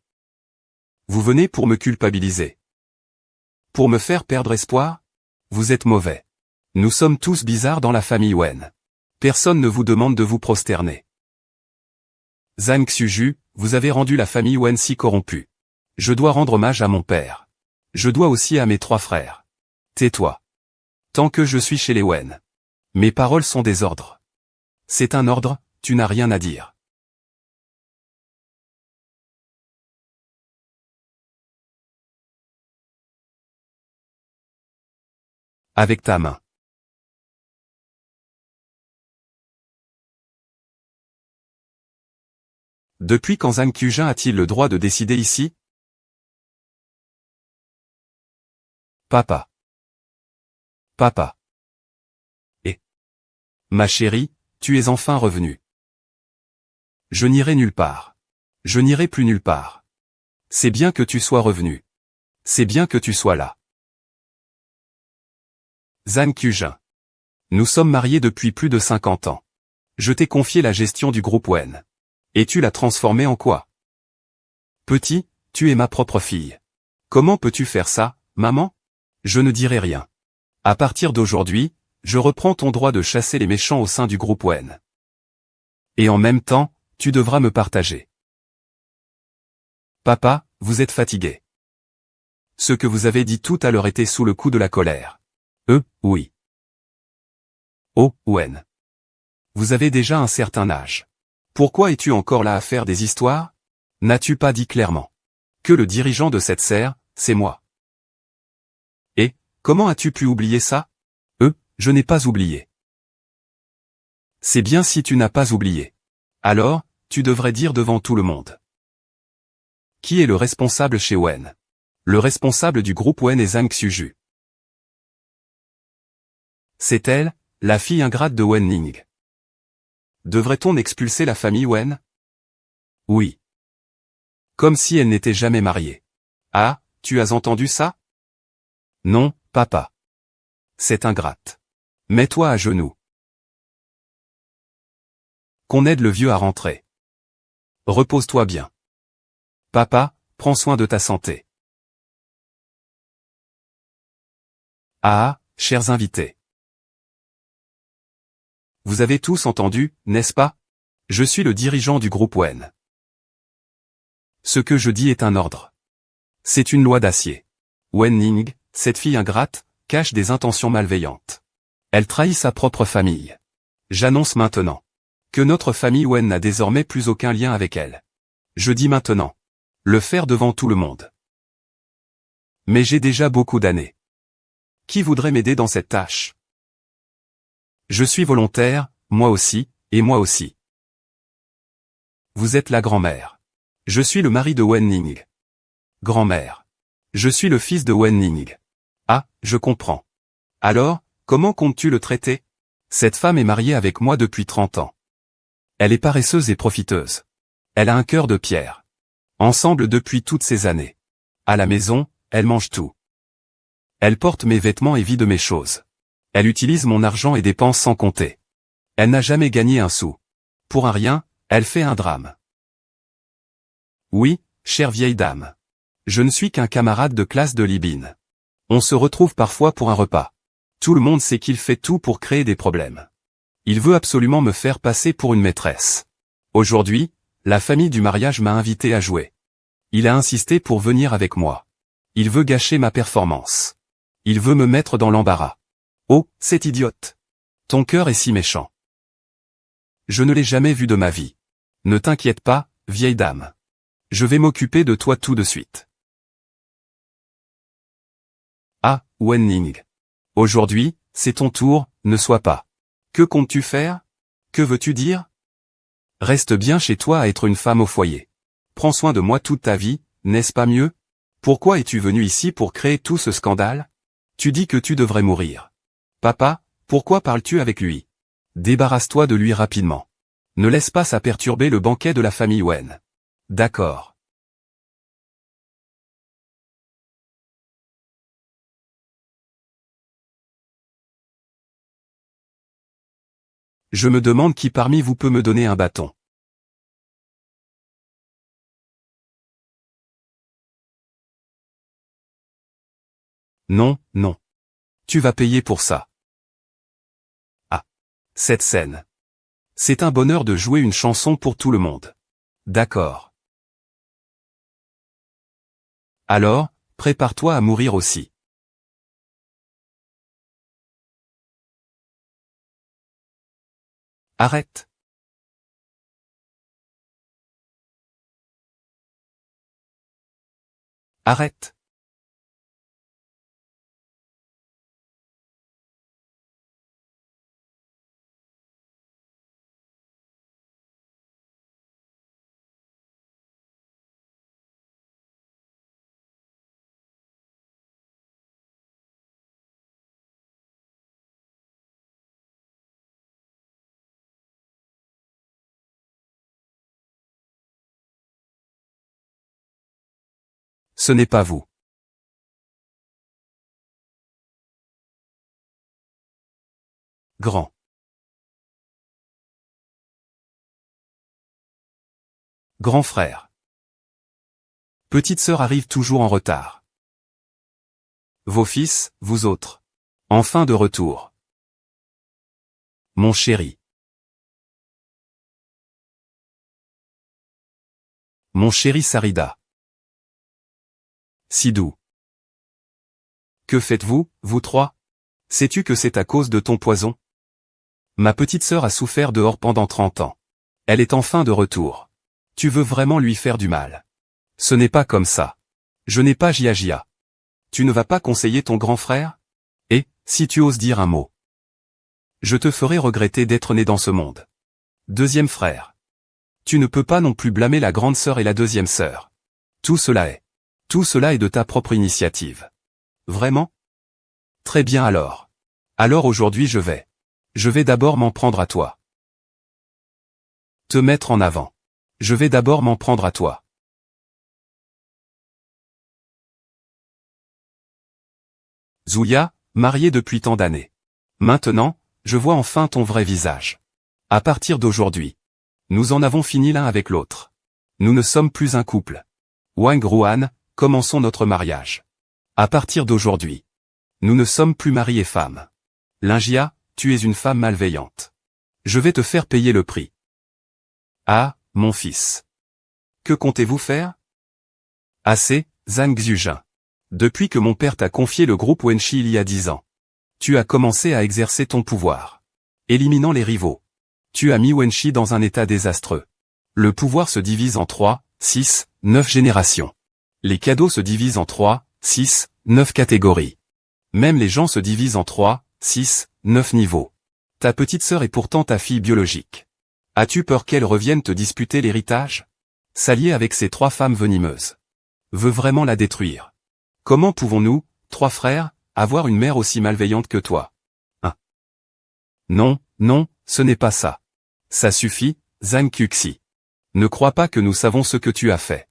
Vous venez pour me culpabiliser. Pour me faire perdre espoir? Vous êtes mauvais. Nous sommes tous bizarres dans la famille Wen. Personne ne vous demande de vous prosterner. Zhang Xuju, vous avez rendu la famille Wen si corrompue. Je dois rendre hommage à mon père. Je dois aussi à mes 3 frères. Tais-toi. Tant que je suis chez les Wen. Mes paroles sont des ordres. C'est un ordre, tu n'as rien à dire. Avec ta main. Depuis quand Zhang Qujin a-t-il le droit de décider ici? Papa. Papa. Et. Ma chérie, tu es enfin revenue. Je n'irai nulle part. Je n'irai plus nulle part. C'est bien que tu sois revenu. C'est bien que tu sois là. Zhang Qujin. Nous sommes mariés depuis plus de 50 ans. Je t'ai confié la gestion du groupe Wen. Et tu l'as transformé en quoi? Petit, tu es ma propre fille. Comment peux-tu faire ça, maman? Je ne dirai rien. À partir d'aujourd'hui, je reprends ton droit de chasser les méchants au sein du groupe Wen. Et en même temps, tu devras me partager. Papa, vous êtes fatigué. Ce que vous avez dit tout à l'heure était sous le coup de la colère. Oui. Oh, Owen. Vous avez déjà un certain âge. Pourquoi es-tu encore là à faire des histoires? N'as-tu pas dit clairement que le dirigeant de cette serre, c'est moi? Et, comment as-tu pu oublier ça? Je n'ai pas oublié. C'est bien si tu n'as pas oublié. Alors, tu devrais dire devant tout le monde. Qui est le responsable chez Owen? Le responsable du groupe Owen est Zhang Xuju. C'est elle, la fille ingrate de Wen Ning. Devrait-on expulser la famille Wen? Oui. Comme si elle n'était jamais mariée. Ah, tu as entendu ça? Non, papa. C'est ingrate. Mets-toi à genoux. Qu'on aide le vieux à rentrer. Repose-toi bien. Papa, prends soin de ta santé. Ah, chers invités. Vous avez tous entendu, n'est-ce pas? Je suis le dirigeant du groupe Wen. Ce que je dis est un ordre. C'est une loi d'acier. Wen Ning, cette fille ingrate, cache des intentions malveillantes. Elle trahit sa propre famille. J'annonce maintenant que notre famille Wen n'a désormais plus aucun lien avec elle. Je dis maintenant. Le faire devant tout le monde. Mais j'ai déjà beaucoup d'années. Qui voudrait m'aider dans cette tâche? Je suis volontaire, moi aussi, et moi aussi. Vous êtes la grand-mère. Je suis le mari de Wen Ning. Grand-mère. Je suis le fils de Wen Ning. Ah, je comprends. Alors, comment comptes-tu le traiter? Cette femme est mariée avec moi depuis 30 ans. Elle est paresseuse et profiteuse. Elle a un cœur de pierre. Ensemble depuis toutes ces années. À la maison, elle mange tout. Elle porte mes vêtements et vide mes choses. Elle utilise mon argent et dépense sans compter. Elle n'a jamais gagné un sou. Pour un rien, elle fait un drame. Oui, chère vieille dame. Je ne suis qu'un camarade de classe de Libin. On se retrouve parfois pour un repas. Tout le monde sait qu'il fait tout pour créer des problèmes. Il veut absolument me faire passer pour une maîtresse. Aujourd'hui, la famille du mariage m'a invité à jouer. Il a insisté pour venir avec moi. Il veut gâcher ma performance. Il veut me mettre dans l'embarras. Oh, cette idiote. Ton cœur est si méchant. Je ne l'ai jamais vu de ma vie. Ne t'inquiète pas, vieille dame. Je vais m'occuper de toi tout de suite. Ah, Wen Ning. Aujourd'hui, c'est ton tour, ne sois pas. Que comptes-tu faire? Que veux-tu dire? Reste bien chez toi à être une femme au foyer. Prends soin de moi toute ta vie, n'est-ce pas mieux? Pourquoi es-tu venu ici pour créer tout ce scandale? Tu dis que tu devrais mourir. Papa, pourquoi parles-tu avec lui? Débarrasse-toi de lui rapidement. Ne laisse pas ça perturber le banquet de la famille Wen. D'accord. Je me demande qui parmi vous peut me donner un bâton. Non, non. Tu vas payer pour ça. Ah. Cette scène. C'est un bonheur de jouer une chanson pour tout le monde. D'accord. Alors, prépare-toi à mourir aussi. Arrête. Arrête. Ce n'est pas vous. Grand. Grand frère. Petite sœur arrive toujours en retard. Vos fils, vous autres. Enfin de retour. Mon chéri. Mon chéri Sarida. Si doux. Que faites-vous, vous trois? Sais-tu que c'est à cause de ton poison? Ma petite sœur a souffert dehors pendant 30 ans. Elle est enfin de retour. Tu veux vraiment lui faire du mal? Ce n'est pas comme ça. Je n'ai pas Gia. Tu ne vas pas conseiller ton grand frère? Et, si tu oses dire un mot, je te ferai regretter d'être né dans ce monde. Deuxième frère. Tu ne peux pas non plus blâmer la grande sœur et la deuxième sœur. Tout cela est de ta propre initiative. Vraiment? Très bien alors. Alors aujourd'hui je vais d'abord m'en prendre à toi. Te mettre en avant. Je vais d'abord m'en prendre à toi. Zouya, mariée depuis tant d'années. Maintenant, je vois enfin ton vrai visage. À partir d'aujourd'hui, nous en avons fini l'un avec l'autre. Nous ne sommes plus un couple. Wang Ruan, commençons notre mariage. À partir d'aujourd'hui, nous ne sommes plus mari et femme. Lingia, tu es une femme malveillante. Je vais te faire payer le prix. Ah, mon fils. Que comptez-vous faire? Assez, Zhang Xujin. Depuis que mon père t'a confié le groupe Wenshi il y a 10 ans, tu as commencé à exercer ton pouvoir. Éliminant les rivaux. Tu as mis Wenshi dans un état désastreux. Le pouvoir se divise en 3, 6, 9 générations. Les cadeaux se divisent en 3, 6, 9 catégories. Même les gens se divisent en 3, 6, 9 niveaux. Ta petite sœur est pourtant ta fille biologique. As-tu peur qu'elle revienne te disputer l'héritage? S'allier avec ces 3 femmes venimeuses. Veut vraiment la détruire. Comment pouvons-nous, 3 frères, avoir une mère aussi malveillante que toi? Non, ce n'est pas ça. Ça suffit, Zhang Cuxi. Ne crois pas que nous savons ce que tu as fait.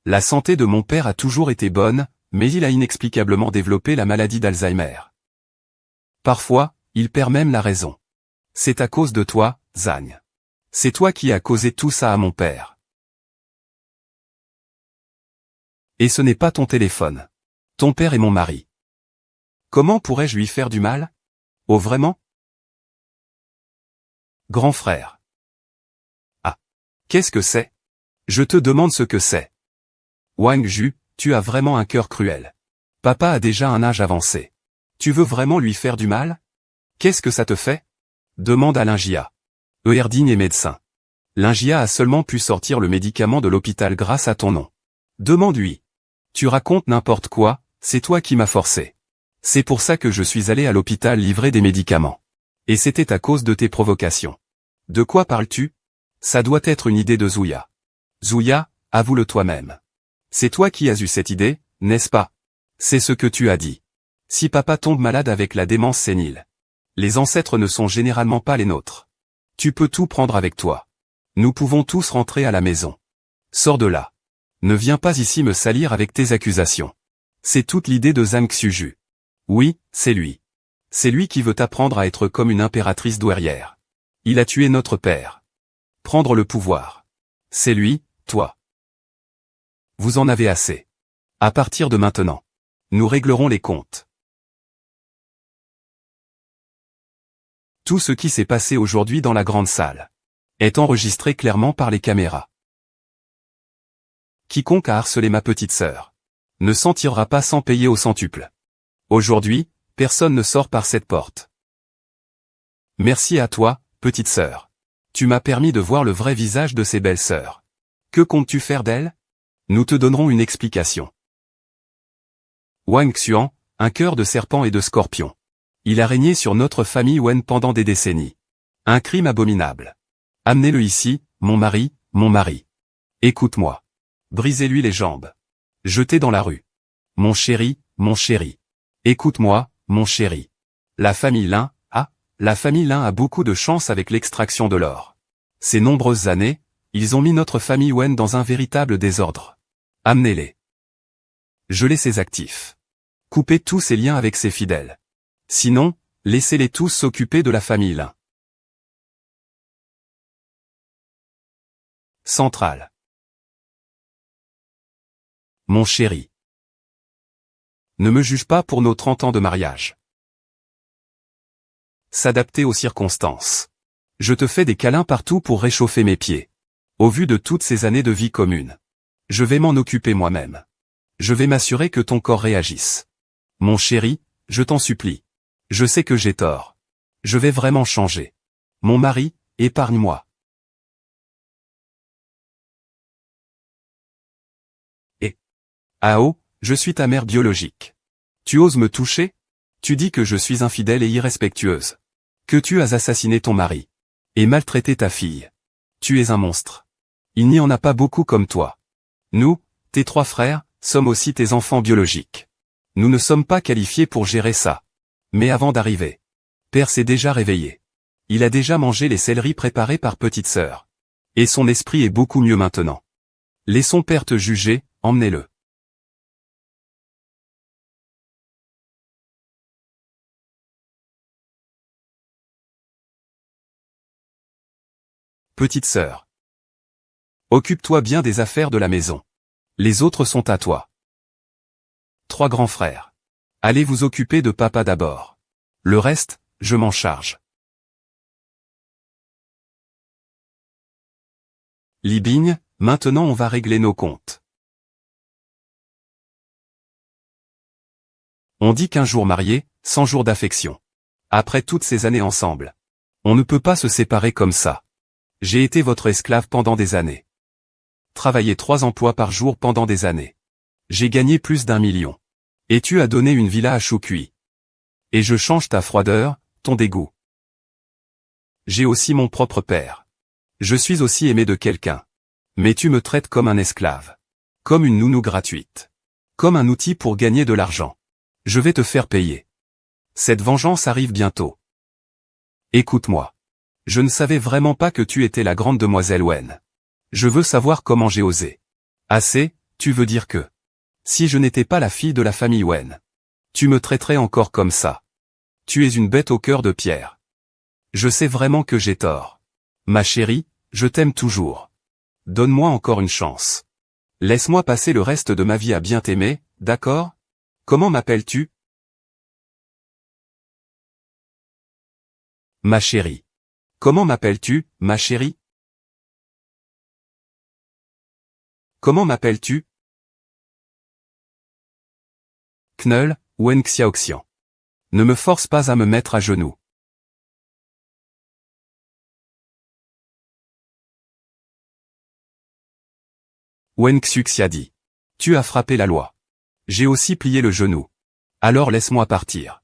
La santé de mon père a toujours été bonne, mais il a inexplicablement développé la maladie d'Alzheimer. Parfois, il perd même la raison. C'est à cause de toi, Zhang. C'est toi qui as causé tout ça à mon père. Et ce n'est pas ton téléphone. Ton père est mon mari. Comment pourrais-je lui faire du mal? Oh vraiment? Grand frère. Ah. Qu'est-ce que c'est? Je te demande ce que c'est. Wang Ju, tu as vraiment un cœur cruel. Papa a déjà un âge avancé. Tu veux vraiment lui faire du mal? Qu'est-ce que ça te fait? Demande à Lingia. Erding est médecin. Lingia a seulement pu sortir le médicament de l'hôpital grâce à ton nom. Demande-lui. Tu racontes n'importe quoi, c'est toi qui m'as forcé. C'est pour ça que je suis allé à l'hôpital livrer des médicaments. Et c'était à cause de tes provocations. De quoi parles-tu? Ça doit être une idée de Zouya. Zouya, avoue-le toi-même. C'est toi qui as eu cette idée, n'est-ce pas? C'est ce que tu as dit. Si papa tombe malade avec la démence sénile, les ancêtres ne sont généralement pas les nôtres. Tu peux tout prendre avec toi. Nous pouvons tous rentrer à la maison. Sors de là. Ne viens pas ici me salir avec tes accusations. C'est toute l'idée de Zhang Xuju. Oui, c'est lui. C'est lui qui veut t'apprendre à être comme une impératrice douairière. Il a tué notre père. Prendre le pouvoir. C'est lui, toi. Vous en avez assez. À partir de maintenant, nous réglerons les comptes. Tout ce qui s'est passé aujourd'hui dans la grande salle est enregistré clairement par les caméras. Quiconque a harcelé ma petite sœur ne s'en tirera pas sans payer au centuple. Aujourd'hui, personne ne sort par cette porte. Merci à toi, petite sœur. Tu m'as permis de voir le vrai visage de ces belles sœurs. Que comptes-tu faire d'elles? Nous te donnerons une explication. Wang Xuan, un cœur de serpent et de scorpion. Il a régné sur notre famille Wen pendant des décennies. Un crime abominable. Amenez-le ici, mon mari, mon mari. Écoute-moi. Brisez-lui les jambes. Jetez dans la rue. Mon chéri, mon chéri. Écoute-moi, mon chéri. La famille Lin a beaucoup de chance avec l'extraction de l'or. Ces nombreuses années, ils ont mis notre famille Wen dans un véritable désordre. Amenez-les. Gelez ses actifs. Coupez tous ses liens avec ses fidèles. Sinon, laissez-les tous s'occuper de la famille Lin. Centrale. Mon chéri. Ne me juge pas pour nos 30 ans de mariage. S'adapter aux circonstances. Je te fais des câlins partout pour réchauffer mes pieds. Au vu de toutes ces années de vie commune. Je vais m'en occuper moi-même. Je vais m'assurer que ton corps réagisse. Mon chéri, je t'en supplie. Je sais que j'ai tort. Je vais vraiment changer. Mon mari, épargne-moi. Et Ao, je suis ta mère biologique. Tu oses me toucher? Tu dis que je suis infidèle et irrespectueuse. Que tu as assassiné ton mari. Et maltraité ta fille. Tu es un monstre. Il n'y en a pas beaucoup comme toi. Nous, tes 3 frères, sommes aussi tes enfants biologiques. Nous ne sommes pas qualifiés pour gérer ça. Mais avant d'arriver, Père s'est déjà réveillé. Il a déjà mangé les céleris préparés par petite sœur. Et son esprit est beaucoup mieux maintenant. Laissons Père te juger, emmenez-le. Petite sœur. Occupe-toi bien des affaires de la maison. Les autres sont à toi. 3 grands frères. Allez vous occuper de papa d'abord. Le reste, je m'en charge. Libigne, maintenant on va régler nos comptes. On dit qu'1 jour marié, 100 jours d'affection. Après toutes ces années ensemble. On ne peut pas se séparer comme ça. J'ai été votre esclave pendant des années. Travaillé 3 emplois par jour pendant des années. J'ai gagné plus d'1 million. Et tu as donné une villa à chou cuit. Et je change ta froideur, ton dégoût. J'ai aussi mon propre père. Je suis aussi aimé de quelqu'un. Mais tu me traites comme un esclave. Comme une nounou gratuite. Comme un outil pour gagner de l'argent. Je vais te faire payer. Cette vengeance arrive bientôt. Écoute-moi. Je ne savais vraiment pas que tu étais la grande demoiselle Wen. Je veux savoir comment j'ai osé. Assez, tu veux dire que... Si je n'étais pas la fille de la famille Wen, tu me traiterais encore comme ça. Tu es une bête au cœur de pierre. Je sais vraiment que j'ai tort. Ma chérie, je t'aime toujours. Donne-moi encore une chance. Laisse-moi passer le reste de ma vie à bien t'aimer, d'accord? Comment m'appelles-tu? Ma chérie. Comment m'appelles-tu, ma chérie? Comment m'appelles-tu? Knull, Wen Xiaoxian. Ne me force pas à me mettre à genoux. Wen Xuxia dit. Tu as frappé la loi. J'ai aussi plié le genou. Alors laisse-moi partir.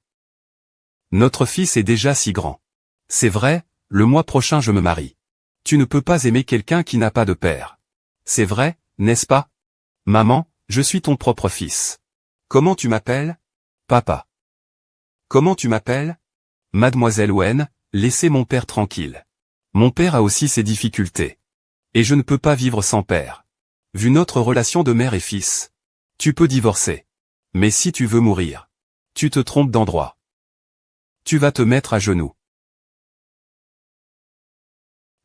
Notre fils est déjà si grand. C'est vrai, le mois prochain je me marie. Tu ne peux pas aimer quelqu'un qui n'a pas de père. C'est vrai, n'est-ce pas? Maman, je suis ton propre fils. Comment tu m'appelles? Papa. Comment tu m'appelles? Mademoiselle Wen, laissez mon père tranquille. Mon père a aussi ses difficultés. Et je ne peux pas vivre sans père. Vu notre relation de mère et fils. Tu peux divorcer. Mais si tu veux mourir, tu te trompes d'endroit. Tu vas te mettre à genoux.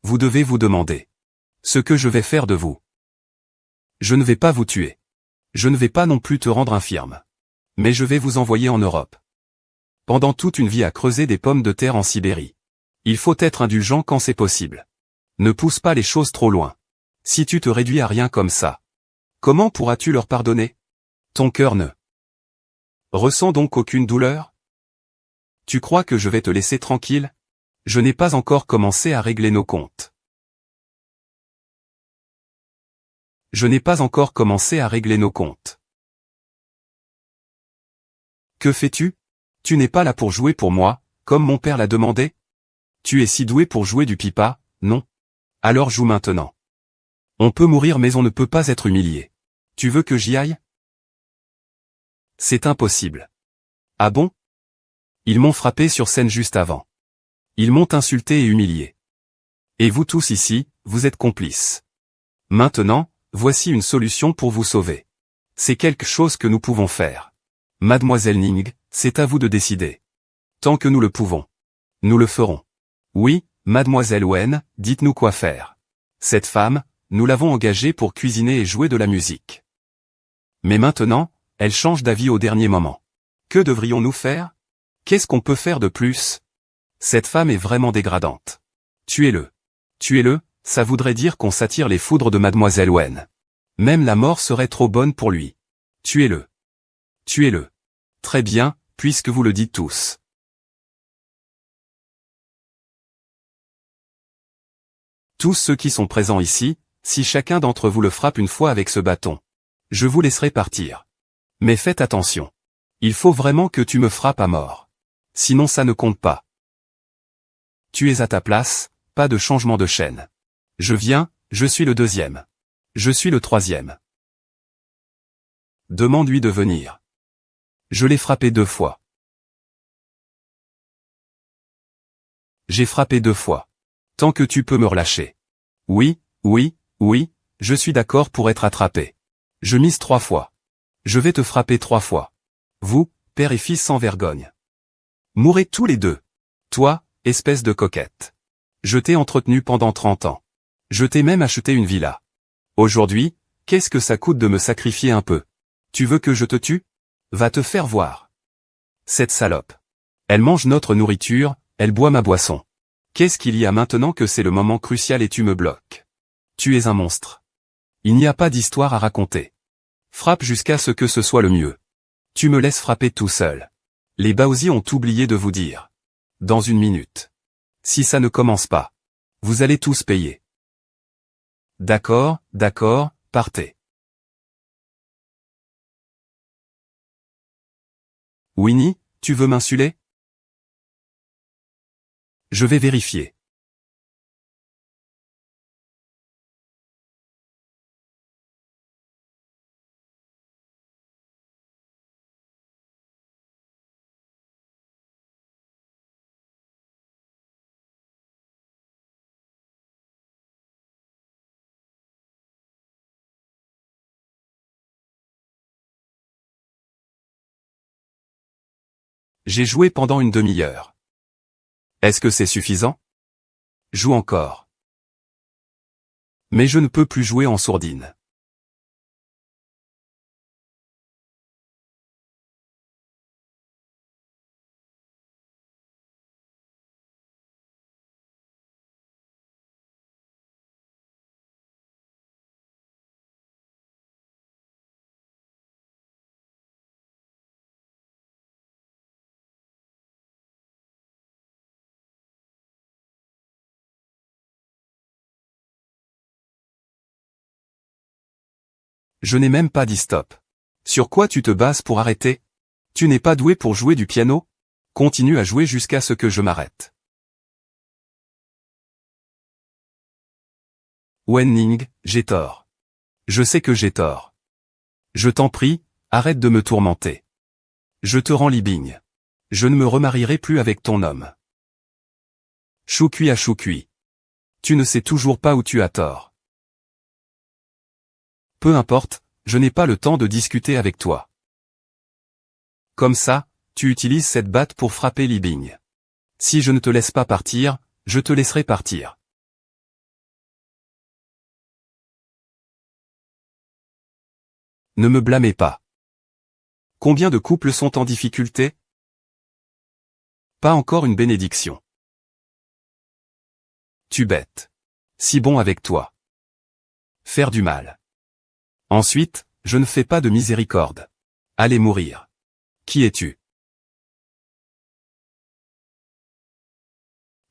Vous devez vous demander ce que je vais faire de vous. Je ne vais pas vous tuer. Je ne vais pas non plus te rendre infirme. Mais je vais vous envoyer en Europe. Pendant toute une vie à creuser des pommes de terre en Sibérie. Il faut être indulgent quand c'est possible. Ne pousse pas les choses trop loin. Si tu te réduis à rien comme ça, comment pourras-tu leur pardonner? Ton cœur ne ressent donc aucune douleur? Tu crois que je vais te laisser tranquille? Je n'ai pas encore commencé à régler nos comptes. Je n'ai pas encore commencé à régler nos comptes. Que fais-tu? Tu n'es pas là pour jouer pour moi, comme mon père l'a demandé? Tu es si doué pour jouer du pipa, non? Alors joue maintenant. On peut mourir mais on ne peut pas être humilié. Tu veux que j'y aille? C'est impossible. Ah bon? Ils m'ont frappé sur scène juste avant. Ils m'ont insulté et humilié. Et vous tous ici, vous êtes complices. Maintenant, voici une solution pour vous sauver. C'est quelque chose que nous pouvons faire. Mademoiselle Ning, c'est à vous de décider. Tant que nous le pouvons. Nous le ferons. Oui, Mademoiselle Wen, dites-nous quoi faire. Cette femme, nous l'avons engagée pour cuisiner et jouer de la musique. Mais maintenant, elle change d'avis au dernier moment. Que devrions-nous faire? Qu'est-ce qu'on peut faire de plus? Cette femme est vraiment dégradante. Tuez-le. Tuez-le, ça voudrait dire qu'on s'attire les foudres de Mademoiselle Wen. Même la mort serait trop bonne pour lui. Tuez-le. Tuez-le. Très bien, puisque vous le dites tous. Tous ceux qui sont présents ici, si chacun d'entre vous le frappe une fois avec ce bâton, je vous laisserai partir. Mais faites attention. Il faut vraiment que tu me frappes à mort. Sinon ça ne compte pas. Tu es à ta place, pas de changement de chaîne. Je viens, je suis le deuxième. Je suis le troisième. Demande-lui de venir. Je l'ai frappé 2 fois. J'ai frappé 2 fois. Tant que tu peux me relâcher. Oui, oui, oui, je suis d'accord pour être attrapé. Je mise 3 fois. Je vais te frapper 3 fois. Vous, père et fils sans vergogne. Mourrez tous les deux. Toi, espèce de coquette. Je t'ai entretenu pendant 30 ans. Je t'ai même acheté une villa. Aujourd'hui, qu'est-ce que ça coûte de me sacrifier un peu? Tu veux que je te tue? Va te faire voir. Cette salope. Elle mange notre nourriture, elle boit ma boisson. Qu'est-ce qu'il y a maintenant que c'est le moment crucial et tu me bloques? Tu es un monstre. Il n'y a pas d'histoire à raconter. Frappe jusqu'à ce que ce soit le mieux. Tu me laisses frapper tout seul. Les Baozi ont oublié de vous dire. Dans 1 minute. Si ça ne commence pas. Vous allez tous payer. D'accord, d'accord, partez. Winnie, tu veux m'insuler? Je vais vérifier. J'ai joué pendant une demi-heure. Est-ce que c'est suffisant? Joue encore. Mais je ne peux plus jouer en sourdine. Je n'ai même pas dit stop. Sur quoi tu te bases pour arrêter? Tu n'es pas doué pour jouer du piano? Continue à jouer jusqu'à ce que je m'arrête. Wenning, j'ai tort. Je sais que j'ai tort. Je t'en prie, arrête de me tourmenter. Je te rends Libing. Je ne me remarierai plus avec ton homme. Choukui à Choukui. Tu ne sais toujours pas où tu as tort. Peu importe, je n'ai pas le temps de discuter avec toi. Comme ça, tu utilises cette batte pour frapper Libing. Si je ne te laisse pas partir, je te laisserai partir. Ne me blâmez pas. Combien de couples sont en difficulté? Pas encore une bénédiction. Tu bête. Si bon avec toi. Faire du mal. Ensuite, je ne fais pas de miséricorde. Allez mourir. Qui es-tu?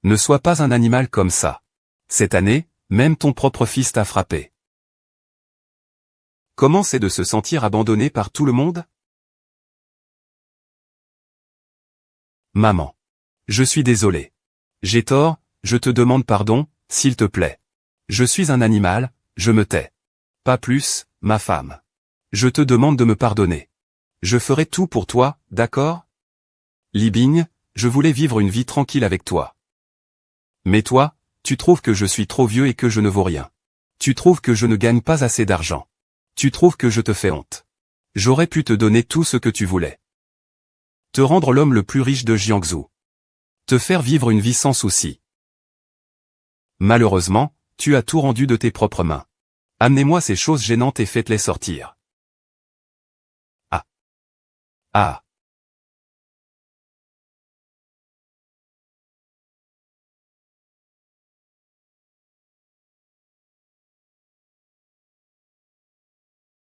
Ne sois pas un animal comme ça. Cette année, même ton propre fils t'a frappé. Comment c'est de se sentir abandonné par tout le monde? Maman. Je suis désolé. J'ai tort, je te demande pardon, s'il te plaît. Je suis un animal, je me tais. Pas plus, ma femme. Je te demande de me pardonner. Je ferai tout pour toi, d'accord? Libing, je voulais vivre une vie tranquille avec toi. Mais toi, tu trouves que je suis trop vieux et que je ne vaux rien. Tu trouves que je ne gagne pas assez d'argent. Tu trouves que je te fais honte. J'aurais pu te donner tout ce que tu voulais. Te rendre l'homme le plus riche de Jiangsu. Te faire vivre une vie sans souci. Malheureusement, tu as tout rendu de tes propres mains. Amenez-moi ces choses gênantes et faites-les sortir. Ah. Ah.